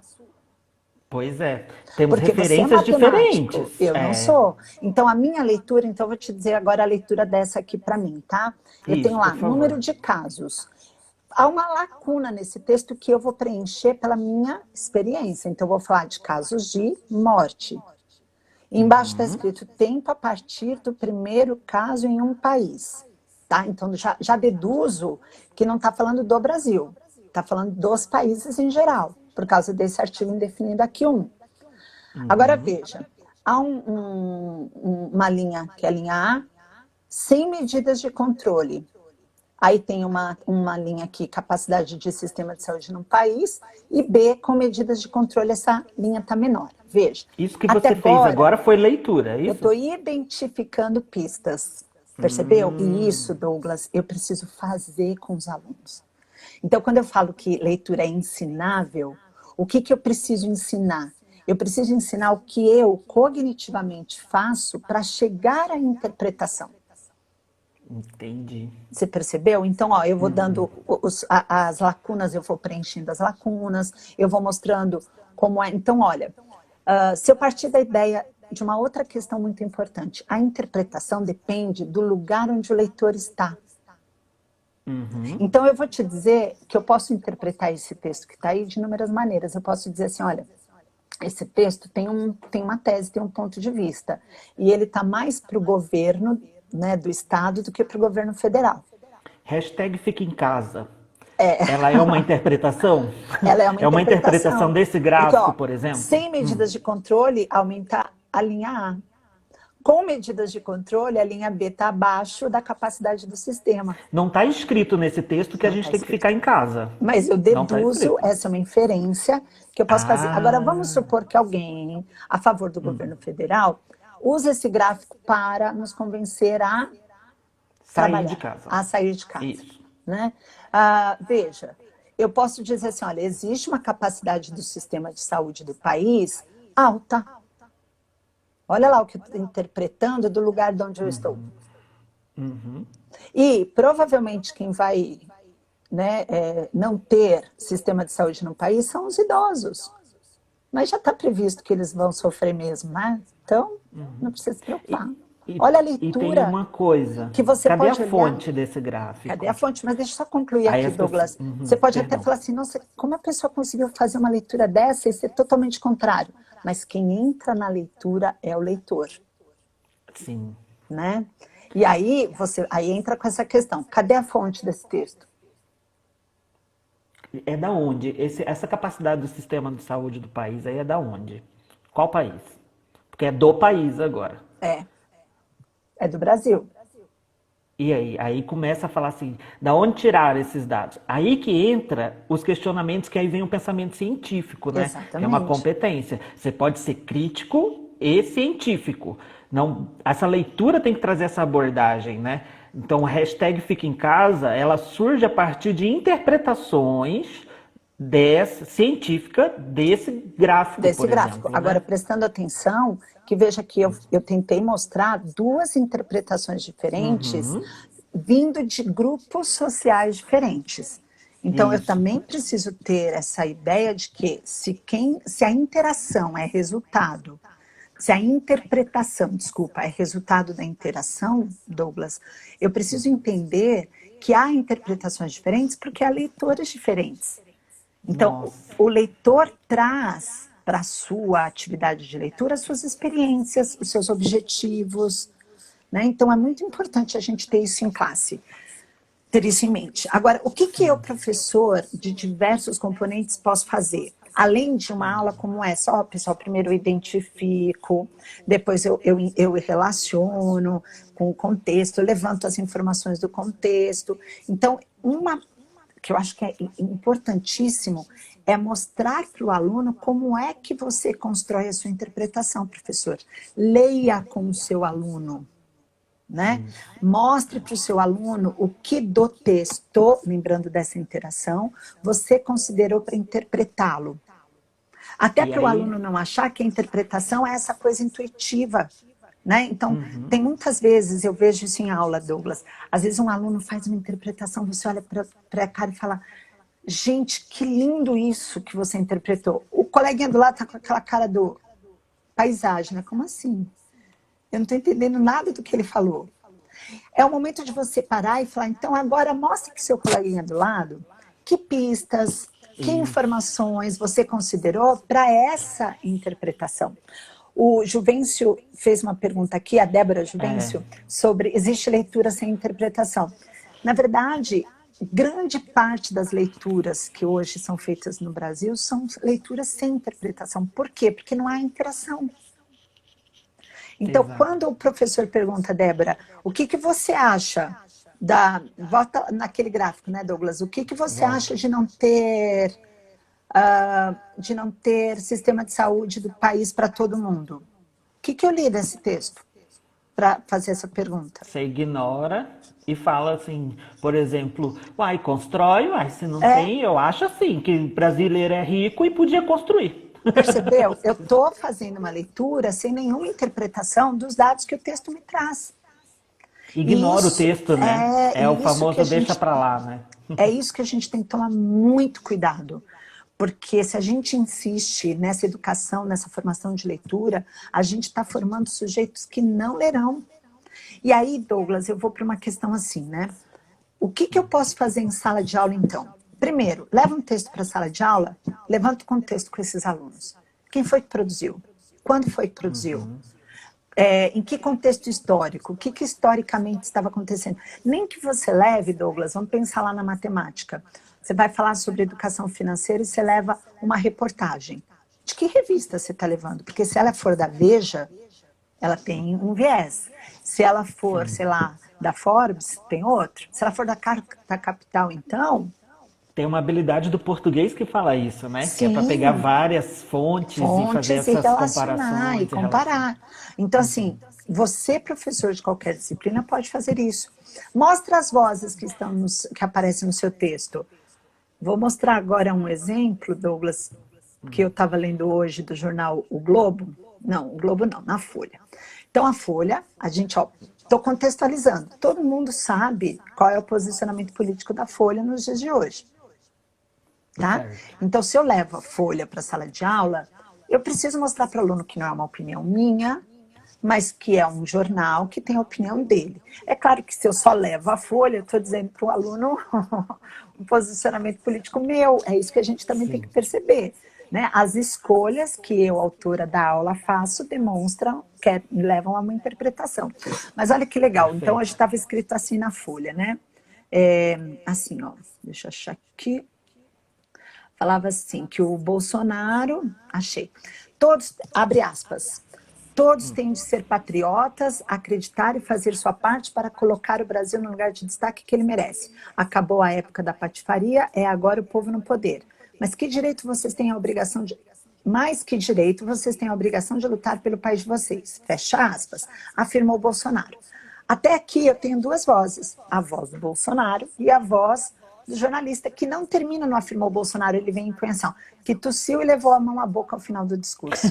A: Pois é. Temos
B: Porque você é
A: referências
B: matemático,
A: diferentes.
B: eu não sou. Então, a minha leitura, então, eu vou te dizer agora a leitura dessa aqui para mim, tá? Eu tenho
A: Isso,
B: lá,
A: por
B: número
A: favor.
B: de casos. Há uma lacuna nesse texto que eu vou preencher pela minha experiência. Então, eu vou falar de casos de morte. Embaixo está escrito tempo a partir do primeiro caso em um país. Tá? Então, já deduzo que não está falando do Brasil. Está falando dos países em geral, por causa desse artigo indefinido aqui 1. Agora, veja, há uma linha, que é a linha A, sem medidas de controle. Aí tem uma linha aqui, capacidade de sistema de saúde no país, e B, com medidas de controle, essa linha está menor. Veja,
A: Isso que
B: até
A: você fez
B: agora,
A: agora foi leitura, é
B: eu
A: isso?
B: estou identificando pistas, percebeu? E isso, Douglas, eu preciso fazer com os alunos. Então, quando eu falo que leitura é ensinável, o que eu preciso ensinar? Eu preciso ensinar o que eu cognitivamente faço para chegar à interpretação.
A: Entendi.
B: Você percebeu? Então, ó, eu vou dando as lacunas, eu vou preenchendo as lacunas, eu vou mostrando como é. Então, olha, se eu partir da ideia de uma outra questão muito importante, a interpretação depende do lugar onde o leitor está. Então, eu vou te dizer que eu posso interpretar esse texto que está aí de inúmeras maneiras. Eu posso dizer assim, olha, esse texto tem uma tese, tem um ponto de vista, e ele está mais para o governo, né, do Estado do que para o governo federal.
A: Hashtag fica em casa. Ela é uma interpretação?
B: Ela é uma
A: É uma interpretação
B: interpretação.
A: desse
B: Porque,
A: gráfico,
B: ó,
A: por exemplo?
B: sem medidas de controle, aumenta a linha A. Com medidas de controle, a linha B está abaixo da capacidade do sistema.
A: Não está escrito nesse texto que a
B: Não
A: gente
B: está
A: tem que
B: escrito.
A: ficar em casa.
B: Mas eu
A: Não está
B: deduzo,
A: escrito.
B: essa é uma inferência que eu posso fazer. Agora, vamos
A: Ah,
B: supor que alguém, a favor do governo federal, usa esse gráfico para nos convencer a
A: sair de
B: trabalhar,
A: casa.
B: a sair de casa.
A: Isso.
B: Né? Veja, eu posso dizer assim, olha, existe uma capacidade do sistema de saúde do país alta. Olha lá o que eu estou interpretando do lugar de onde eu estou. E provavelmente quem vai, né, não ter sistema de saúde no país são os idosos. Mas já está previsto que eles vão sofrer mesmo, né? Então, não precisa se preocupar. Olha a
A: E tem
B: leitura
A: uma coisa,
B: que você
A: cadê a
B: pode olhar.
A: fonte desse
B: Cadê a
A: gráfico?
B: fonte? Mas deixa eu só concluir
A: Aí
B: aqui,
A: as pessoas,
B: Douglas. Você pode até
A: perdão.
B: falar assim, nossa, como a pessoa conseguiu fazer uma leitura dessa e ser totalmente contrário? Mas quem entra na leitura é o leitor,
A: Sim.
B: né? E aí aí entra com essa questão, cadê a fonte desse texto?
A: É da onde? Essa capacidade do sistema de saúde do país aí é da onde? Qual país? Porque é do país agora.
B: É, é do Brasil.
A: E aí começa a falar assim, da onde tirar esses dados? Aí que entra os questionamentos, que aí vem o pensamento científico, né? Que é uma
B: Exatamente.
A: competência. Você pode ser crítico e científico. Não, essa leitura tem que trazer essa abordagem, né? Então, o hashtag Fica em Casa, ela surge a partir de interpretações científica desse gráfico,
B: Desse
A: por
B: gráfico.
A: exemplo,
B: Agora,
A: né?
B: prestando atenção, que veja que eu tentei mostrar duas interpretações diferentes vindo de grupos sociais diferentes. Então, eu
A: Isso.
B: também preciso ter essa ideia de que se a interação é resultado, se a interpretação, desculpa, é resultado da interação, Douglas, eu preciso entender que há interpretações diferentes porque há leitores diferentes. Então,
A: Nossa.
B: o leitor traz para a sua atividade de leitura as suas experiências, os seus objetivos, né? Então, é muito importante a gente ter isso em classe, ter isso em mente. Agora, o que eu, professor de diversos componentes, posso fazer? Além de uma aula como essa, pessoal, primeiro eu identifico, depois eu relaciono com o contexto, eu levanto as informações do contexto. Então, uma que eu acho que é importantíssimo é mostrar para o aluno como é que você constrói a sua interpretação, professor. Leia com o seu aluno, né? Mostre para o seu aluno o que do texto, lembrando dessa interação, você considerou para interpretá-lo. Até
A: E
B: para o
A: aí,
B: aluno não achar que a interpretação é essa coisa intuitiva, né? Então, tem muitas vezes, eu vejo isso em aula, Douglas, às vezes um aluno faz uma interpretação, você olha para a cara e fala, gente, que lindo isso que você interpretou. O coleguinha do lado está com aquela cara do paisagem, né? Como assim? Eu não estou entendendo nada do que ele falou. É o momento de você parar e falar, então agora mostre para o seu coleguinha do lado que pistas, que
A: isso.
B: informações você considerou para essa interpretação. O Juvencio fez uma pergunta aqui, a Débora
A: É,
B: Juvencio, sobre existe leitura sem interpretação. Na verdade, grande parte das leituras que hoje são feitas no Brasil são leituras sem interpretação. Por quê? Porque não há interação. Então,
A: exato.
B: quando o professor pergunta, Débora, o que você acha volta naquele gráfico, né, Douglas? O que você acha
A: Volto.
B: de não ter sistema de saúde do país para todo mundo? O que eu li desse texto para fazer essa pergunta?
A: Você ignora e fala assim, por exemplo, uai, constrói, uai, se não
B: É,
A: tem, eu acho assim, que brasileiro é rico e podia construir.
B: percebeu? Eu estou fazendo uma leitura sem nenhuma interpretação dos dados que o texto me traz. E
A: Ignora o texto, né? É o
B: isso que a
A: famoso deixa
B: gente
A: pra lá, né?
B: É isso que a gente tem que tomar muito cuidado, porque se a gente insiste nessa educação, nessa formação de leitura, a gente está formando sujeitos que não lerão. E aí, Douglas, eu vou para uma questão assim, né? O que eu posso fazer em sala de aula, então? Primeiro, leva um texto para a sala de aula, levanta o contexto com esses alunos. Quem foi que produziu? Quando foi que produziu? Em que contexto histórico? O que historicamente estava acontecendo? Nem que você leve, Douglas, vamos pensar lá na matemática. Você vai falar sobre educação financeira e você leva uma reportagem. De que revista você está levando? Porque se ela for da Veja, ela tem um viés. Se ela for,
A: Sim.
B: sei lá, da Forbes, tem outro. Se ela for da Carta Capital, então,
A: Tem uma habilidade do português que fala isso, né? Que é para pegar
B: sim,
A: várias fontes e fazer
B: fontes e
A: essas
B: relacionar e
A: comparações e relações.
B: comparar. Então, assim, você, professor de qualquer disciplina, pode fazer isso. Mostra as vozes que aparecem no seu texto. Vou mostrar agora um exemplo, Douglas, que eu estava lendo hoje do jornal O Globo. Não, o Globo não, na Folha. Então, a Folha, a gente, estou contextualizando. Todo mundo sabe qual é o posicionamento político da Folha nos dias de hoje. Tá?
A: Certo.
B: Então, se eu levo a folha para a sala de aula, eu preciso mostrar para o aluno que não é uma opinião minha, mas que é um jornal que tem a opinião dele. É claro que se eu só levo a Folha, eu estou dizendo para o aluno um posicionamento político meu, é isso que a gente também tem que
A: Sim,
B: perceber. Né? As escolhas que eu, autora da aula, faço demonstram, levam a uma interpretação. Mas olha que legal, então hoje
A: perfeito.
B: estava escrito assim na Folha, né? Assim, ó, deixa eu achar aqui. Falava assim, que o Bolsonaro, achei, todos, abre aspas, todos têm de ser patriotas, acreditar e fazer sua parte para colocar o Brasil no lugar de destaque que ele merece. Acabou a época da patifaria, é agora o povo no poder. Mas que direito vocês têm a obrigação de... Mais que direito, vocês têm a obrigação de lutar pelo país de vocês. Fecha aspas, afirmou Bolsonaro. Até aqui eu tenho duas vozes, a voz do Bolsonaro e a voz do jornalista, que não termina no afirmou Bolsonaro, ele vem em punhação, que tossiu e levou a mão à boca ao final do discurso.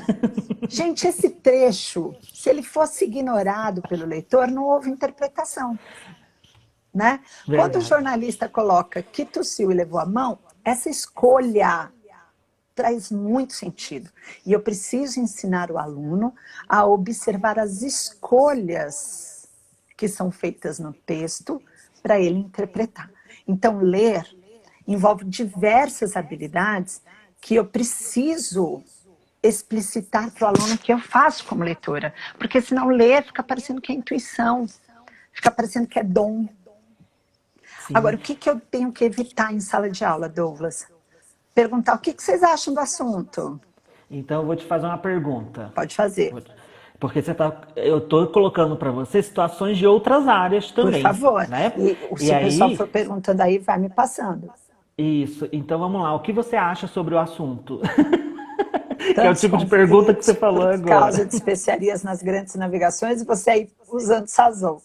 B: Gente, esse trecho, se ele fosse ignorado pelo leitor, não houve interpretação. Né? Quando o
A: Verdade.
B: jornalista coloca que tossiu e levou a mão, essa escolha traz muito sentido. E eu preciso ensinar o aluno a observar as escolhas que são feitas no texto para ele interpretar. Então, ler envolve diversas habilidades que eu preciso explicitar para o aluno que eu faço como leitora. Porque senão ler fica parecendo que é intuição, fica parecendo que é dom. Agora,
A: Sim.
B: o que eu tenho que evitar em sala de aula, Douglas? Perguntar o que vocês acham do assunto.
A: Então eu vou te fazer uma pergunta.
B: Pode fazer,
A: Porque eu estou colocando para você situações de outras áreas
B: por
A: também,
B: favor.
A: né?
B: E
A: E
B: se o pessoal
A: aí,
B: for perguntando aí, vai me passando.
A: isso. Então vamos lá. O que você acha sobre o assunto? Que é o
B: Tantos
A: tipo de pergunta que
B: conflitos
A: você falou
B: por causa
A: agora.
B: de especiarias nas grandes navegações e você aí usando Sazon.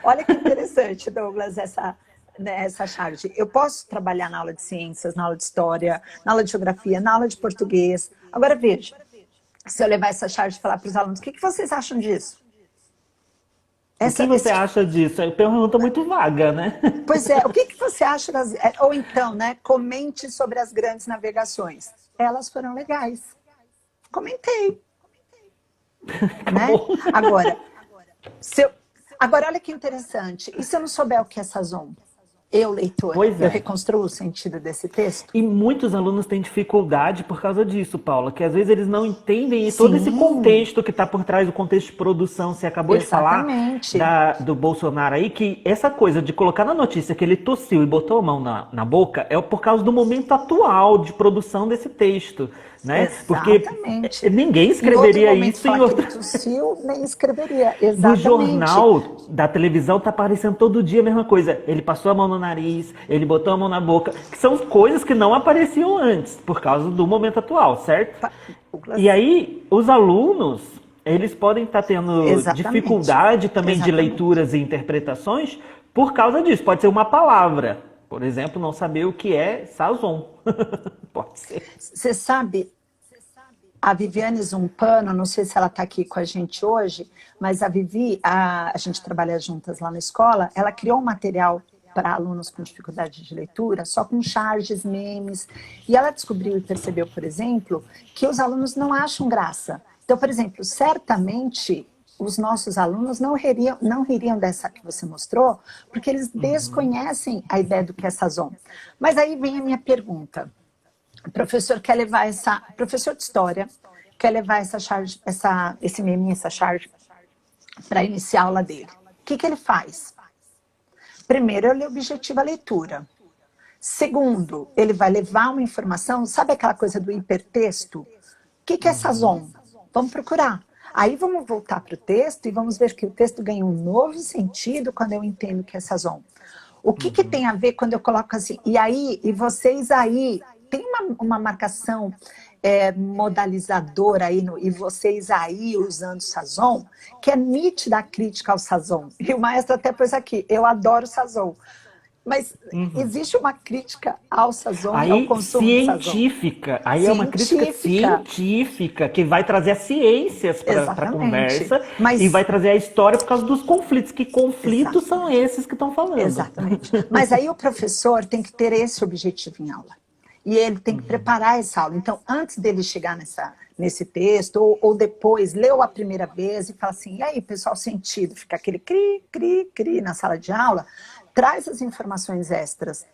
B: Olha que interessante, Douglas, essa charge. Eu posso trabalhar na aula de ciências, na aula de história, na aula de geografia, na aula de português. Agora veja, se eu levar essa charge e falar para os alunos, o que vocês acham disso?
A: O que você acha disso? É uma pergunta muito vaga, né?
B: Pois é, o que você acha das... Ou então, né, comente sobre as grandes navegações. Elas foram legais. Comentei, né?
A: Acabou.
B: Agora, agora, olha que interessante. E se eu não souber o que é Sazon? Eu, leitora,
A: Pois
B: eu
A: é.
B: reconstruo o sentido desse texto?
A: E muitos alunos têm dificuldade por causa disso, Paula, que às vezes eles não entendem todo esse
B: Sim,
A: contexto que está por trás do contexto de produção. Você acabou de falar
B: exatamente.
A: do Bolsonaro aí, que essa coisa de colocar na notícia que ele tossiu e botou a mão na boca é por causa do momento atual de produção desse texto, né? Porque
B: Exatamente.
A: ninguém
B: Em outro
A: escreveria
B: momento,
A: isso em
B: falar que ele
A: outra...
B: tossiu, nem escreveria.
A: No
B: Exatamente.
A: jornal da televisão tá aparecendo todo dia a mesma coisa. Ele passou a mão no nariz, ele botou a mão na boca, que são coisas que não apareciam antes, por causa do momento atual, certo? E
B: Douglas,
A: aí, os alunos, eles podem estar tendo
B: exatamente.
A: dificuldade também de
B: Exatamente.
A: leituras e interpretações por causa disso. Pode ser uma palavra. Por exemplo, não saber o que é Sazon. Pode ser.
B: Você sabe, a Viviane Zumpano, não sei se ela está aqui com a gente hoje, mas a Vivi, a gente trabalha juntas lá na escola, ela criou um material para alunos com dificuldade de leitura, só com charges, memes, e ela descobriu e percebeu, por exemplo, que os alunos não acham graça. Então, por exemplo, certamente os nossos alunos não ririam dessa que você mostrou, porque eles desconhecem a ideia do que é Sazon. Mas aí vem a minha pergunta. O professor quer levar professor de história quer levar essa charge, esse meme, essa charge para iniciar a aula dele. O que ele faz? Primeiro, ele objetiva a leitura. Segundo, ele vai levar uma informação, sabe aquela coisa do hipertexto? O que é Sazon? Vamos procurar. Aí vamos voltar para o texto e vamos ver que o texto ganha um novo sentido quando eu entendo que é Sazon. O que tem a ver quando eu coloco assim, e aí, e vocês aí, tem uma marcação modalizadora aí, e vocês aí usando Sazon, que é nítida a crítica ao Sazon. E o maestro até pôs aqui, eu adoro Sazon. Mas existe uma crítica ao Sazon e ao
A: Aí,
B: consumo de Sazon.
A: científica, aí é uma crítica
B: Científica,
A: científica que vai trazer as ciências para a
B: exatamente.
A: conversa e
B: Mas
A: vai trazer a história por causa dos conflitos. Que conflitos são
B: exatamente.
A: esses que estão falando?
B: Exatamente. Mas aí o professor tem que ter esse objetivo em aula. E ele tem que preparar essa aula. Então, antes dele chegar nesse texto, ou depois leu a primeira vez e fala assim, e aí, pessoal, sentido? Fica aquele cri, cri, cri na sala de aula. Traz as informações extras.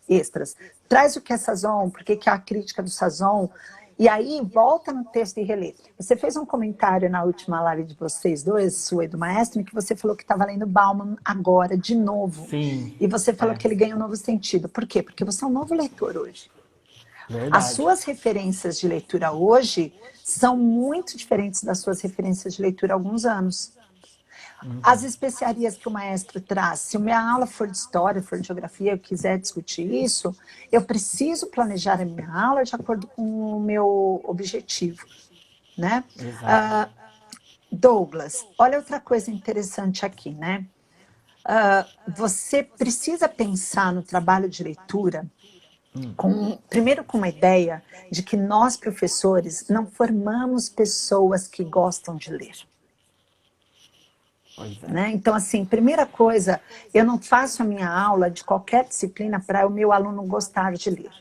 B: Traz o que é Sazon, por que é a crítica do Sazon, e aí volta no texto e relê. Você fez um comentário na última live de vocês dois, sua e do maestro, em que você falou que estava lendo Bauman agora, de novo.
A: Sim.
B: E você falou que ele ganha um novo sentido. Por quê? Porque você é um novo leitor hoje. As
A: Verdade.
B: suas referências de leitura hoje são muito diferentes das suas referências de leitura há alguns anos. As especiarias que o maestro traz, se a minha aula for de história, for de geografia, eu quiser discutir isso, eu preciso planejar a minha aula de acordo com o meu objetivo, né?
A: Exato.
B: Douglas, olha outra coisa interessante aqui, né? Você precisa pensar no trabalho de leitura primeiro com uma ideia de que nós, professores, não formamos pessoas que gostam de ler.
A: Pois é.
B: Né? Então, assim, primeira coisa, eu não faço a minha aula de qualquer disciplina para o meu aluno gostar de ler.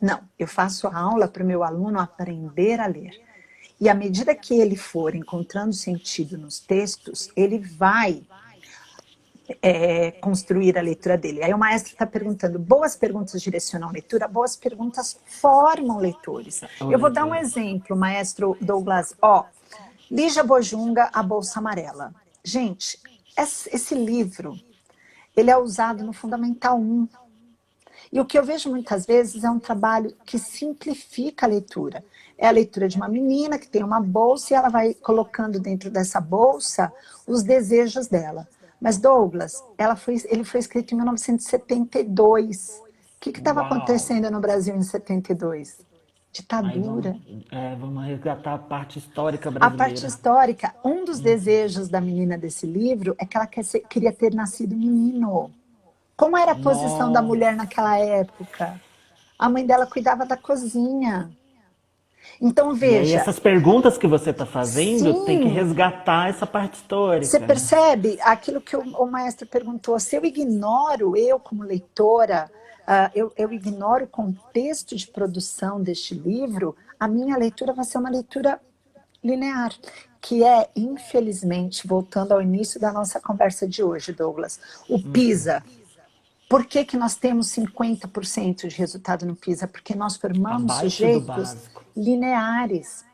B: Não, eu faço a aula para o meu aluno aprender a ler. E à medida que ele for encontrando sentido nos textos, ele vai construir a leitura dele. Aí o maestro está perguntando, boas perguntas direcionam a leitura, boas perguntas formam leitores. Eu vou dar um exemplo, maestro Douglas. Lígia Bojunga, A Bolsa Amarela. Gente, esse livro, ele é usado no Fundamental 1. E o que eu vejo muitas vezes é um trabalho que simplifica a leitura. É a leitura de uma menina que tem uma bolsa e ela vai colocando dentro dessa bolsa os desejos dela. Mas Douglas, ele foi escrito em 1972. O que estava acontecendo no Brasil em 72? Ditadura.
A: Vamos resgatar a parte histórica
B: A parte
A: brasileira.
B: histórica, um dos desejos da menina desse livro é que ela queria ter nascido menino. Como era a posição da mulher naquela época? A mãe dela cuidava da cozinha. Então,
A: E aí
B: veja.
A: essas perguntas que você está fazendo tem que
B: Sim,
A: resgatar essa parte
B: você
A: histórica, né?
B: percebe aquilo que o maestro perguntou? Se eu ignoro, eu como leitora, eu ignoro o contexto de produção deste livro, a minha leitura vai ser uma leitura linear, que é, infelizmente, voltando ao início da nossa conversa de hoje, Douglas, o PISA. Por que nós temos 50% de resultado no PISA? Porque nós formamos
A: Abaixo do
B: sujeitos
A: básico.
B: lineares.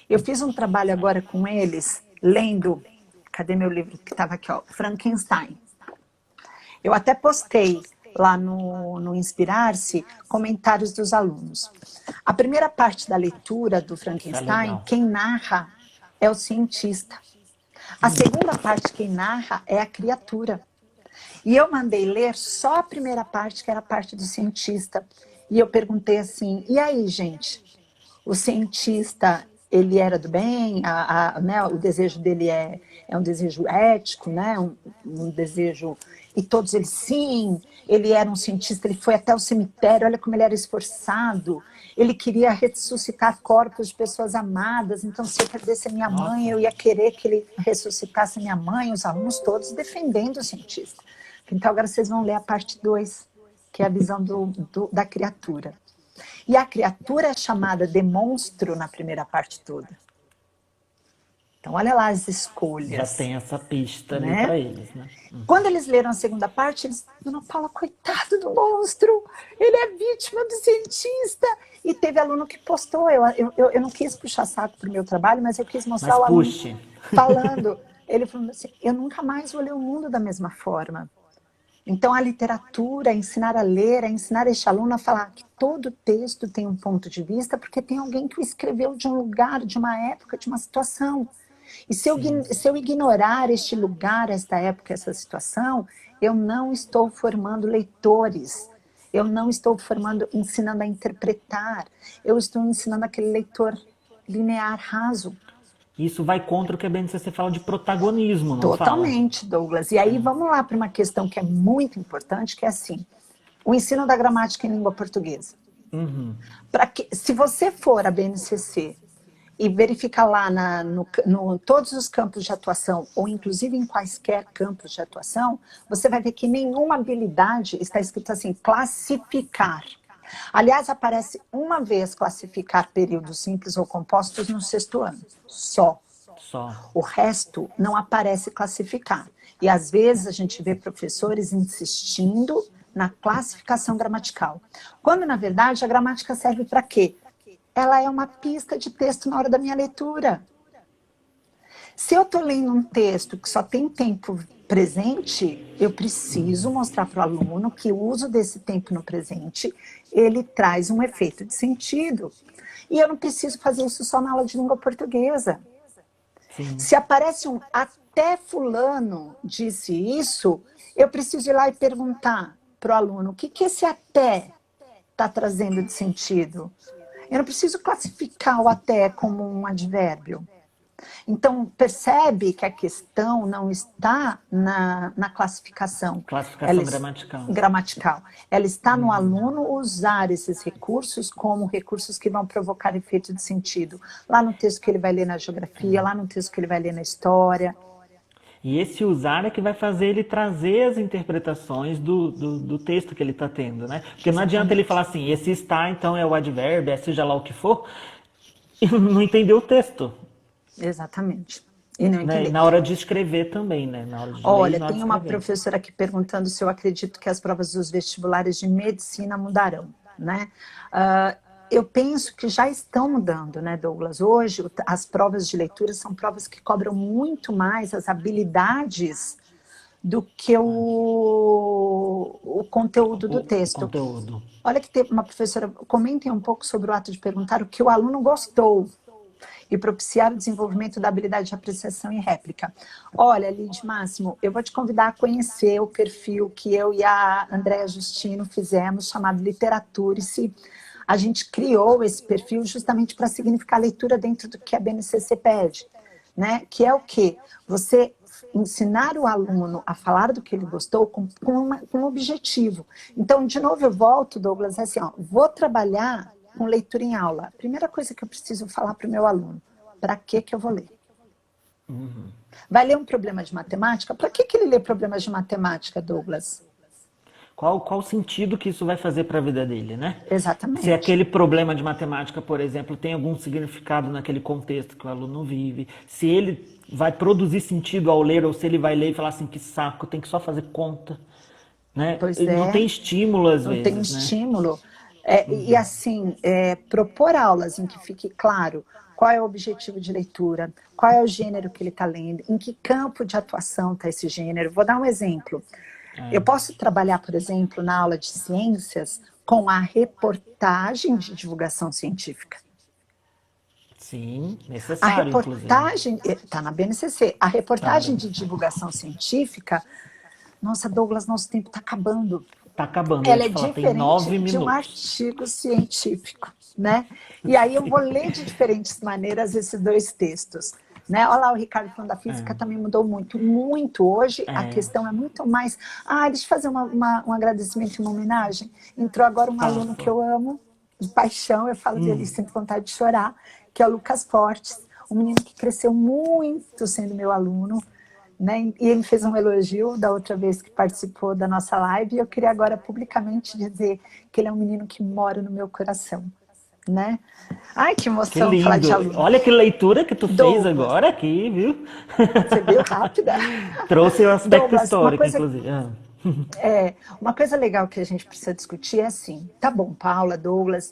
B: Eu fiz um trabalho agora com eles, lendo, cadê meu livro que estava aqui, Frankenstein. Eu até postei lá no Inspirar-se comentários dos alunos. A primeira parte da leitura do Frankenstein, quem narra é o cientista. A segunda parte, quem narra é a criatura. E eu mandei ler só a primeira parte, que era a parte do cientista. E eu perguntei assim, e aí, gente? O cientista, ele era do bem? Né, o desejo dele é um desejo ético, né? Um desejo... E todos eles, sim, ele era um cientista, ele foi até o cemitério, olha como ele era esforçado. Ele queria ressuscitar corpos de pessoas amadas, então se eu perdesse a minha mãe, eu ia querer que ele ressuscitasse a minha mãe, os alunos todos defendendo o cientista. Então agora vocês vão ler a parte 2, que é a visão da criatura. E a criatura é chamada de monstro na primeira parte toda. Então olha lá as escolhas.
A: Já tem essa pista ali
B: né?
A: para eles, né?
B: Quando eles leram a segunda parte, eles, Dona Paula, coitado do monstro, ele é vítima do cientista. E teve aluno que postou, eu não quis puxar saco pro meu trabalho, mas eu quis mostrar o aluno falando. Ele falou assim, eu nunca mais vou ler o mundo da mesma forma. Então, a literatura, ensinar a ler, é ensinar este aluno a falar que todo texto tem um ponto de vista, porque tem alguém que o escreveu de um lugar, de uma época, de uma situação. E se eu ignorar este lugar, esta época, essa situação, eu não estou formando leitores. Eu não estou ensinando a interpretar. Eu estou ensinando aquele leitor linear, raso.
A: Isso vai contra o que a BNCC fala de protagonismo, não
B: Totalmente,
A: fala?
B: Douglas. E aí vamos lá para uma questão que é muito importante, que é assim, o ensino da gramática em língua portuguesa. Se você for à BNCC e verificar lá todos os campos de atuação, ou inclusive em quaisquer campos de atuação, você vai ver que nenhuma habilidade está escrito assim, classificar. Aliás, aparece uma vez classificar períodos simples ou compostos no sexto ano, só.
A: Só.
B: O resto não aparece classificar. E às vezes a gente vê professores insistindo na classificação gramatical. Quando, na verdade, a gramática serve para quê? Ela é uma pista de texto na hora da minha leitura. Se eu estou lendo um texto que só tem tempo presente, eu preciso mostrar para o aluno que o uso desse tempo no presente, ele traz um efeito de sentido. E eu não preciso fazer isso só na aula de língua portuguesa.
A: Sim.
B: Se aparece um até fulano disse isso, eu preciso ir lá e perguntar para o aluno o que esse até está trazendo de sentido. Eu não preciso classificar o até como um advérbio. Então, percebe que a questão não está na classificação.
A: Classificação gramatical.
B: Gramatical. Ela está no aluno usar esses recursos como recursos que vão provocar efeito de sentido. Lá no texto que ele vai ler na geografia, lá no texto que ele vai ler na história.
A: E esse usar é que vai fazer ele trazer as interpretações do texto que ele está tendo, né? Porque não adianta ele falar assim, esse está, então é o advérbio, é seja lá o que for, e não entendeu o texto.
B: Exatamente. E não
A: Né? E na hora de escrever também, né? Na hora de
B: Olha,
A: ler, na hora
B: tem
A: de
B: uma
A: escrever.
B: professora aqui perguntando se eu acredito que as provas dos vestibulares de medicina mudarão, né? Eu penso que já estão mudando, né, Douglas? Hoje, as provas de leitura são provas que cobram muito mais as habilidades do que o conteúdo do
A: O
B: texto.
A: conteúdo.
B: Olha que tem uma professora, comentem um pouco sobre o ato de perguntar o que o aluno gostou e propiciar o desenvolvimento da habilidade de apreciação e réplica. Olha, Lide Máximo, eu vou te convidar a conhecer o perfil que eu e a Andréa Justino fizemos, chamado Literaturice. A gente criou esse perfil justamente para significar leitura dentro do que a BNCC pede, né? Que é o quê? Você ensinar o aluno a falar do que ele gostou com um objetivo. Então, de novo, eu volto, Douglas, assim, ó, vou trabalhar com leitura em aula. Primeira coisa que eu preciso falar para o meu aluno, para que eu vou ler? Vai ler um problema de matemática? Para que ele lê problemas de matemática, Douglas?
A: Qual o sentido que isso vai fazer para a vida dele, né?
B: Exatamente.
A: Se aquele problema de matemática, por exemplo, tem algum significado naquele contexto que o aluno vive, se ele vai produzir sentido ao ler, ou se ele vai ler e falar assim, que saco, tem que só fazer conta, né?
B: Pois
A: Não
B: é,
A: tem estímulo às
B: não tem
A: vezes, né?
B: estímulo. E assim, propor aulas em que fique claro qual é o objetivo de leitura, qual é o gênero que ele está lendo, em que campo de atuação está esse gênero. Vou dar um exemplo. Eu posso trabalhar, por exemplo, na aula de ciências com a reportagem de divulgação científica.
A: Sim,
B: A
A: necessário, inclusive.
B: reportagem, está na BNCC, a reportagem de divulgação científica, nossa, Douglas, nosso tempo está acabando.
A: Tá acabando, eu
B: Ela
A: ia
B: é
A: te falar, tem
B: diferente
A: 9
B: de um
A: minutos.
B: artigo científico, né? E aí eu vou ler de diferentes maneiras esses dois textos. Né? Olha lá, o Ricardo falando da física também mudou muito. Muito. Hoje a questão é muito mais... deixa eu fazer um agradecimento e uma homenagem. Entrou agora um aluno que eu amo, de paixão, eu falo dele, sinto vontade de chorar, que é o Lucas Fortes, um menino que cresceu muito sendo meu aluno, né? E ele fez um elogio da outra vez que participou da nossa live, e eu queria agora publicamente dizer que ele é um menino que mora no meu coração. Né? Ai, que
A: Que
B: emoção falar de
A: lindo.
B: aluno.
A: Olha que leitura que tu fez
B: Douglas,
A: agora aqui, viu?
B: você viu rápida?
A: Trouxe o aspecto
B: Douglas,
A: histórico, inclusive.
B: uma coisa legal que a gente precisa discutir é assim, tá bom, Paula, Douglas,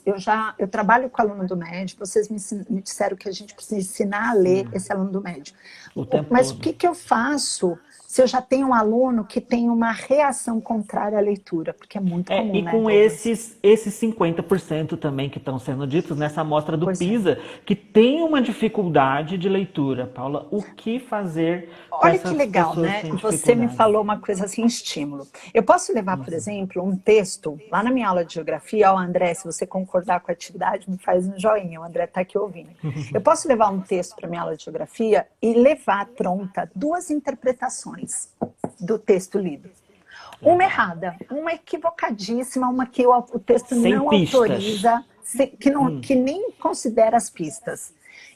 B: eu trabalho com aluno do médio, vocês me disseram que a gente precisa ensinar a ler esse aluno do médio.
A: O tempo
B: Mas
A: todo.
B: o que eu faço se eu já tenho um aluno que tem uma reação contrária à leitura? Porque é muito comum,
A: E
B: né,
A: com
B: Douglas?
A: esses 50% também que estão sendo ditos nessa amostra do
B: Pois é.
A: PISA, que tem uma dificuldade de leitura. Paula, o que fazer com
B: Olha que
A: essas
B: legal,
A: pessoas
B: né?
A: que têm
B: Você me
A: dificuldade?
B: falou uma coisa assim, estímulo. Eu posso levar, por exemplo, um texto, lá na minha aula de geografia, André, se você concordar com a atividade, me faz um joinha, o André está aqui ouvindo. Eu posso levar um texto para minha aula de geografia e levar pronta 2 interpretações do texto lido. Uma errada, uma equivocadíssima, uma que o texto
A: Sem
B: não
A: pistas.
B: autoriza, que nem considera as pistas.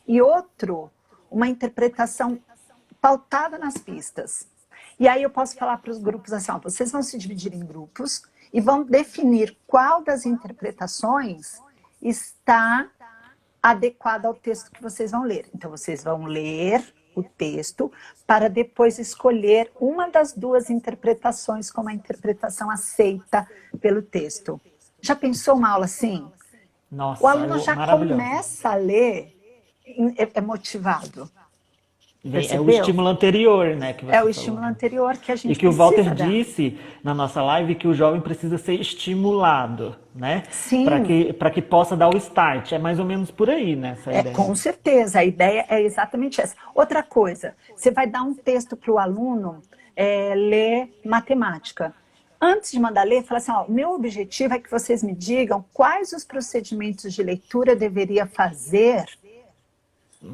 B: E outro, uma interpretação pautada nas pistas. E aí eu posso falar para os grupos assim, ó, vocês vão se dividir em grupos e vão definir qual das interpretações está adequada ao texto que vocês vão ler. Então, vocês vão ler o texto para depois escolher uma das duas interpretações como a interpretação aceita pelo texto. Já pensou uma aula assim? O
A: Nossa,
B: aluno já
A: maravilhoso.
B: começa a ler, é motivado.
A: É o
B: Percebeu?
A: estímulo anterior, né, que você
B: É o
A: falou,
B: estímulo
A: né?
B: anterior que a
A: E
B: gente
A: que o
B: precisa
A: Walter
B: dar.
A: disse na nossa live que o jovem precisa ser estimulado, né?
B: Sim,
A: Para que possa dar o start. É mais ou menos por aí, né, essa ideia.
B: com certeza, a ideia é exatamente essa. Outra coisa, você vai dar um texto para o aluno ler matemática. Antes de mandar ler, fala assim, ó, meu objetivo é que vocês me digam quais os procedimentos de leitura eu deveria fazer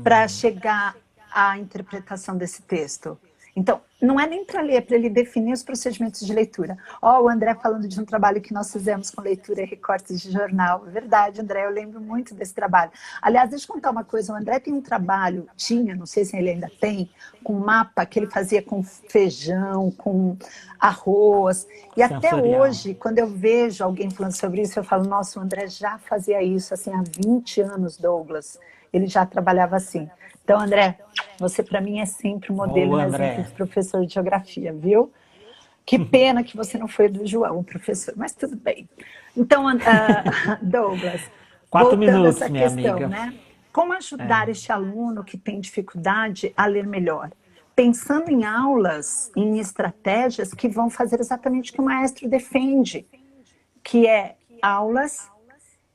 B: para chegar à interpretação desse texto. Então, não é nem para ler, é para ele definir os procedimentos de leitura. Ó, o André falando de um trabalho que nós fizemos com leitura e recortes de jornal. É verdade, André, eu lembro muito desse trabalho. Aliás, deixa eu contar uma coisa, o André tem um trabalho, não sei se ele ainda tem, com mapa que ele fazia com feijão, com arroz. E até
A: Sensorial.
B: hoje, quando eu vejo alguém falando sobre isso, eu falo, nossa, o André já fazia isso, assim, há 20 anos, Douglas. Ele já trabalhava assim. Então, André, você para mim é sempre um modelo
A: Ô,
B: e um exemplo
A: André.
B: de professor de geografia, viu? Que pena que você não foi do João, professor, mas tudo bem. Então, Douglas,
A: 4
B: voltando a
A: minutos,
B: essa
A: minha
B: questão,
A: amiga.
B: né? Como ajudar este aluno que tem dificuldade a ler melhor? Pensando em aulas, em estratégias que vão fazer exatamente o que o maestro defende, que é aulas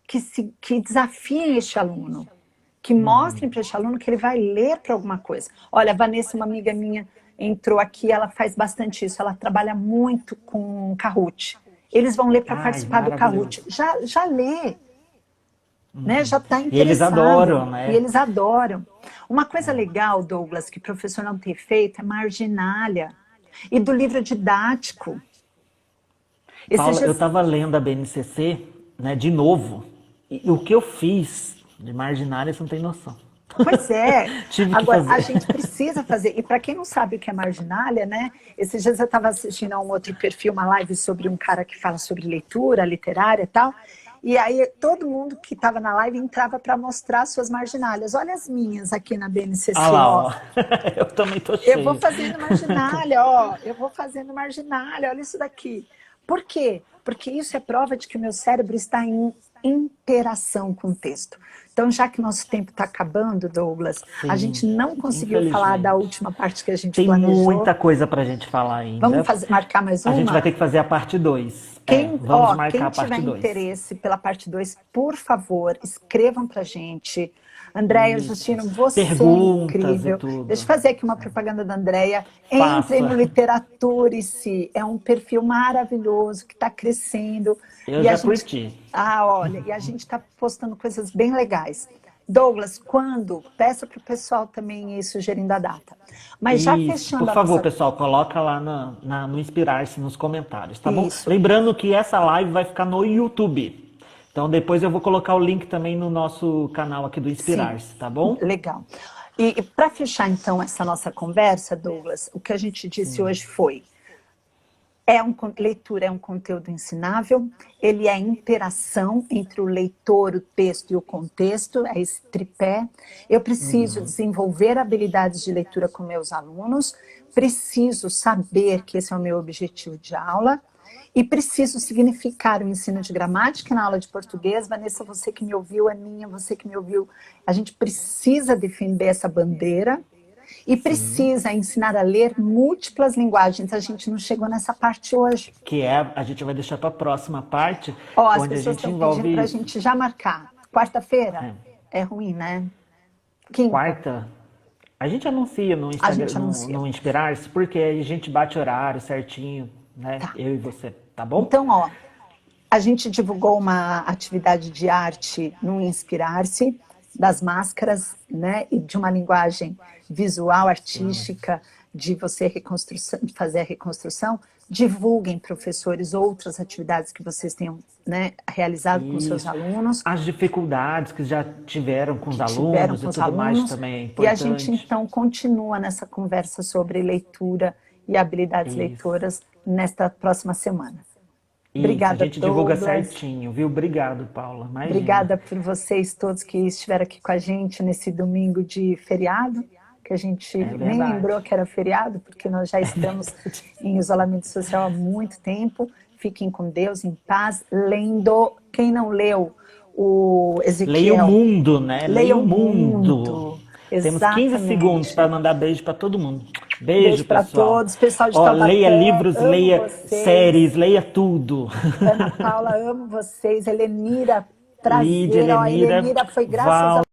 B: que desafiem este aluno, que mostrem para este aluno que ele vai ler para alguma coisa. Olha, a Vanessa, uma amiga minha, entrou aqui, ela faz bastante isso, ela trabalha muito com Kahoot. Eles vão ler para
A: Ai,
B: participar do
A: maravilhoso.
B: Kahoot. Já lê, né? Já está
A: E eles
B: interessado.
A: adoram,
B: E
A: né?
B: eles adoram. Uma coisa legal, Douglas, que o professor não tem feito é marginalia. E do livro didático. Esses
A: Paula, eu
B: dias,
A: estava lendo a BNCC, né, de novo, e o que eu fiz de marginália, você não tem noção.
B: pois é.
A: Tive que
B: Agora, a
A: fazer.
B: gente precisa fazer. E para quem não sabe o que é marginalia, né? Esses dias eu estava assistindo a um outro perfil, uma live sobre um cara que fala sobre leitura literária e tal. E aí todo mundo que estava na live entrava para mostrar suas marginálias. Olha as minhas aqui na
A: Ah
B: BNCC,
A: lá,
B: ó.
A: ó. Eu também tô
B: Eu vou
A: cheio.
B: fazendo marginalia, ó. Eu vou fazendo marginalia, olha isso daqui. Por quê? Porque isso é prova de que o meu cérebro está em interação com o texto. Então, já que nosso tempo está acabando, Douglas, a gente
A: Sim,
B: não conseguiu falar da
A: infelizmente.
B: última parte que a gente
A: Tem
B: planejou.
A: muita coisa pra gente falar
B: Vamos
A: ainda.
B: marcar mais
A: A gente vai
B: uma?
A: ter que fazer a parte 2. Vamos marcar
B: Quem
A: a
B: tiver
A: parte 2.
B: interesse pela parte 2, por favor, escrevam para a gente. Andréia,
A: Isso.
B: Justino, você é
A: Perguntas e
B: incrível. Deixa eu
A: tudo.
B: fazer aqui uma propaganda da Andréia. Entrem
A: Faça.
B: no Literature-se. É um perfil maravilhoso que está crescendo.
A: Eu
B: E a
A: já
B: gente.
A: curti.
B: Olha, e a gente está postando coisas bem legais. Douglas, quando? Peça para o pessoal também ir sugerindo a data. Mas já
A: Isso. Por
B: fechando a
A: favor,
B: nossa.
A: pessoal, coloca lá no Inspirar-se nos comentários, tá bom?
B: Isso.
A: Lembrando que essa live vai ficar no YouTube. Então depois eu vou colocar o link também no nosso canal aqui do
B: Sim,
A: Inspirar-se, tá bom?
B: legal. E para fechar então essa nossa conversa, Douglas, o que a gente disse hoje foi: leitura é um conteúdo ensinável, ele é interação entre o leitor, o texto e o contexto, é esse tripé. Eu preciso desenvolver habilidades de leitura com meus alunos, preciso saber que esse é o meu objetivo de aula, e preciso significar o ensino de gramática na aula de português. Vanessa, você que me ouviu, Aninha, você que me ouviu, a gente precisa defender essa bandeira e precisa ensinar a ler múltiplas linguagens. A gente não chegou nessa parte hoje.
A: Que é, a gente vai deixar para a próxima parte,
B: Ó, as
A: onde a
B: pessoas
A: gente
B: estão pedindo para
A: envolve
B: a
A: isso.
B: gente já marcar. Quarta-feira? É ruim, né? Quinta?
A: Quarta, a gente anuncia no
B: A
A: Instagram,
B: gente anuncia.
A: no Inspirar-se, porque a gente bate horário certinho, né?
B: Tá.
A: Eu e você, tá bom?
B: Então, ó, a gente divulgou uma atividade de arte no Inspirar-se, das máscaras, né? E de uma linguagem visual, artística, de você fazer a reconstrução. Divulguem, professores, outras atividades que vocês tenham, né, realizado com seus
A: Isso.
B: alunos,
A: As dificuldades que já tiveram com os
B: que tiveram
A: alunos
B: com
A: e
B: os
A: tudo mais
B: alunos.
A: também é
B: E a gente,
A: importante.
B: então, continua nessa conversa sobre leitura e habilidades
A: Isso.
B: leitoras nesta próxima semana.
A: Isso, a
B: Obrigada,
A: gente divulga
B: Douglas.
A: certinho, viu? Obrigado, Paula. Imagina.
B: Obrigada por vocês todos que estiveram aqui com a gente nesse domingo de feriado, que a gente
A: É
B: nem lembrou
A: verdade.
B: que era feriado, porque nós já estamos em isolamento social há muito tempo. Fiquem com Deus, em paz, lendo. Quem não leu o
A: Leia o
B: Ezequiel,
A: mundo, né?
B: leia
A: Leia o
B: o
A: mundo.
B: mundo.
A: Temos 15 segundos
B: Exatamente.
A: para mandar beijo para todo mundo. Beijo,
B: Beijo para
A: pessoal.
B: todos. Pessoal de
A: Ó, leia
B: Taubaté,
A: livros,
B: amo
A: leia séries,
B: vocês.
A: leia tudo.
B: Ana Paula, amo vocês. Helenira,
A: Lídia,
B: prazer. Ó,
A: Helenira,
B: Helenira, foi graças a
A: Val.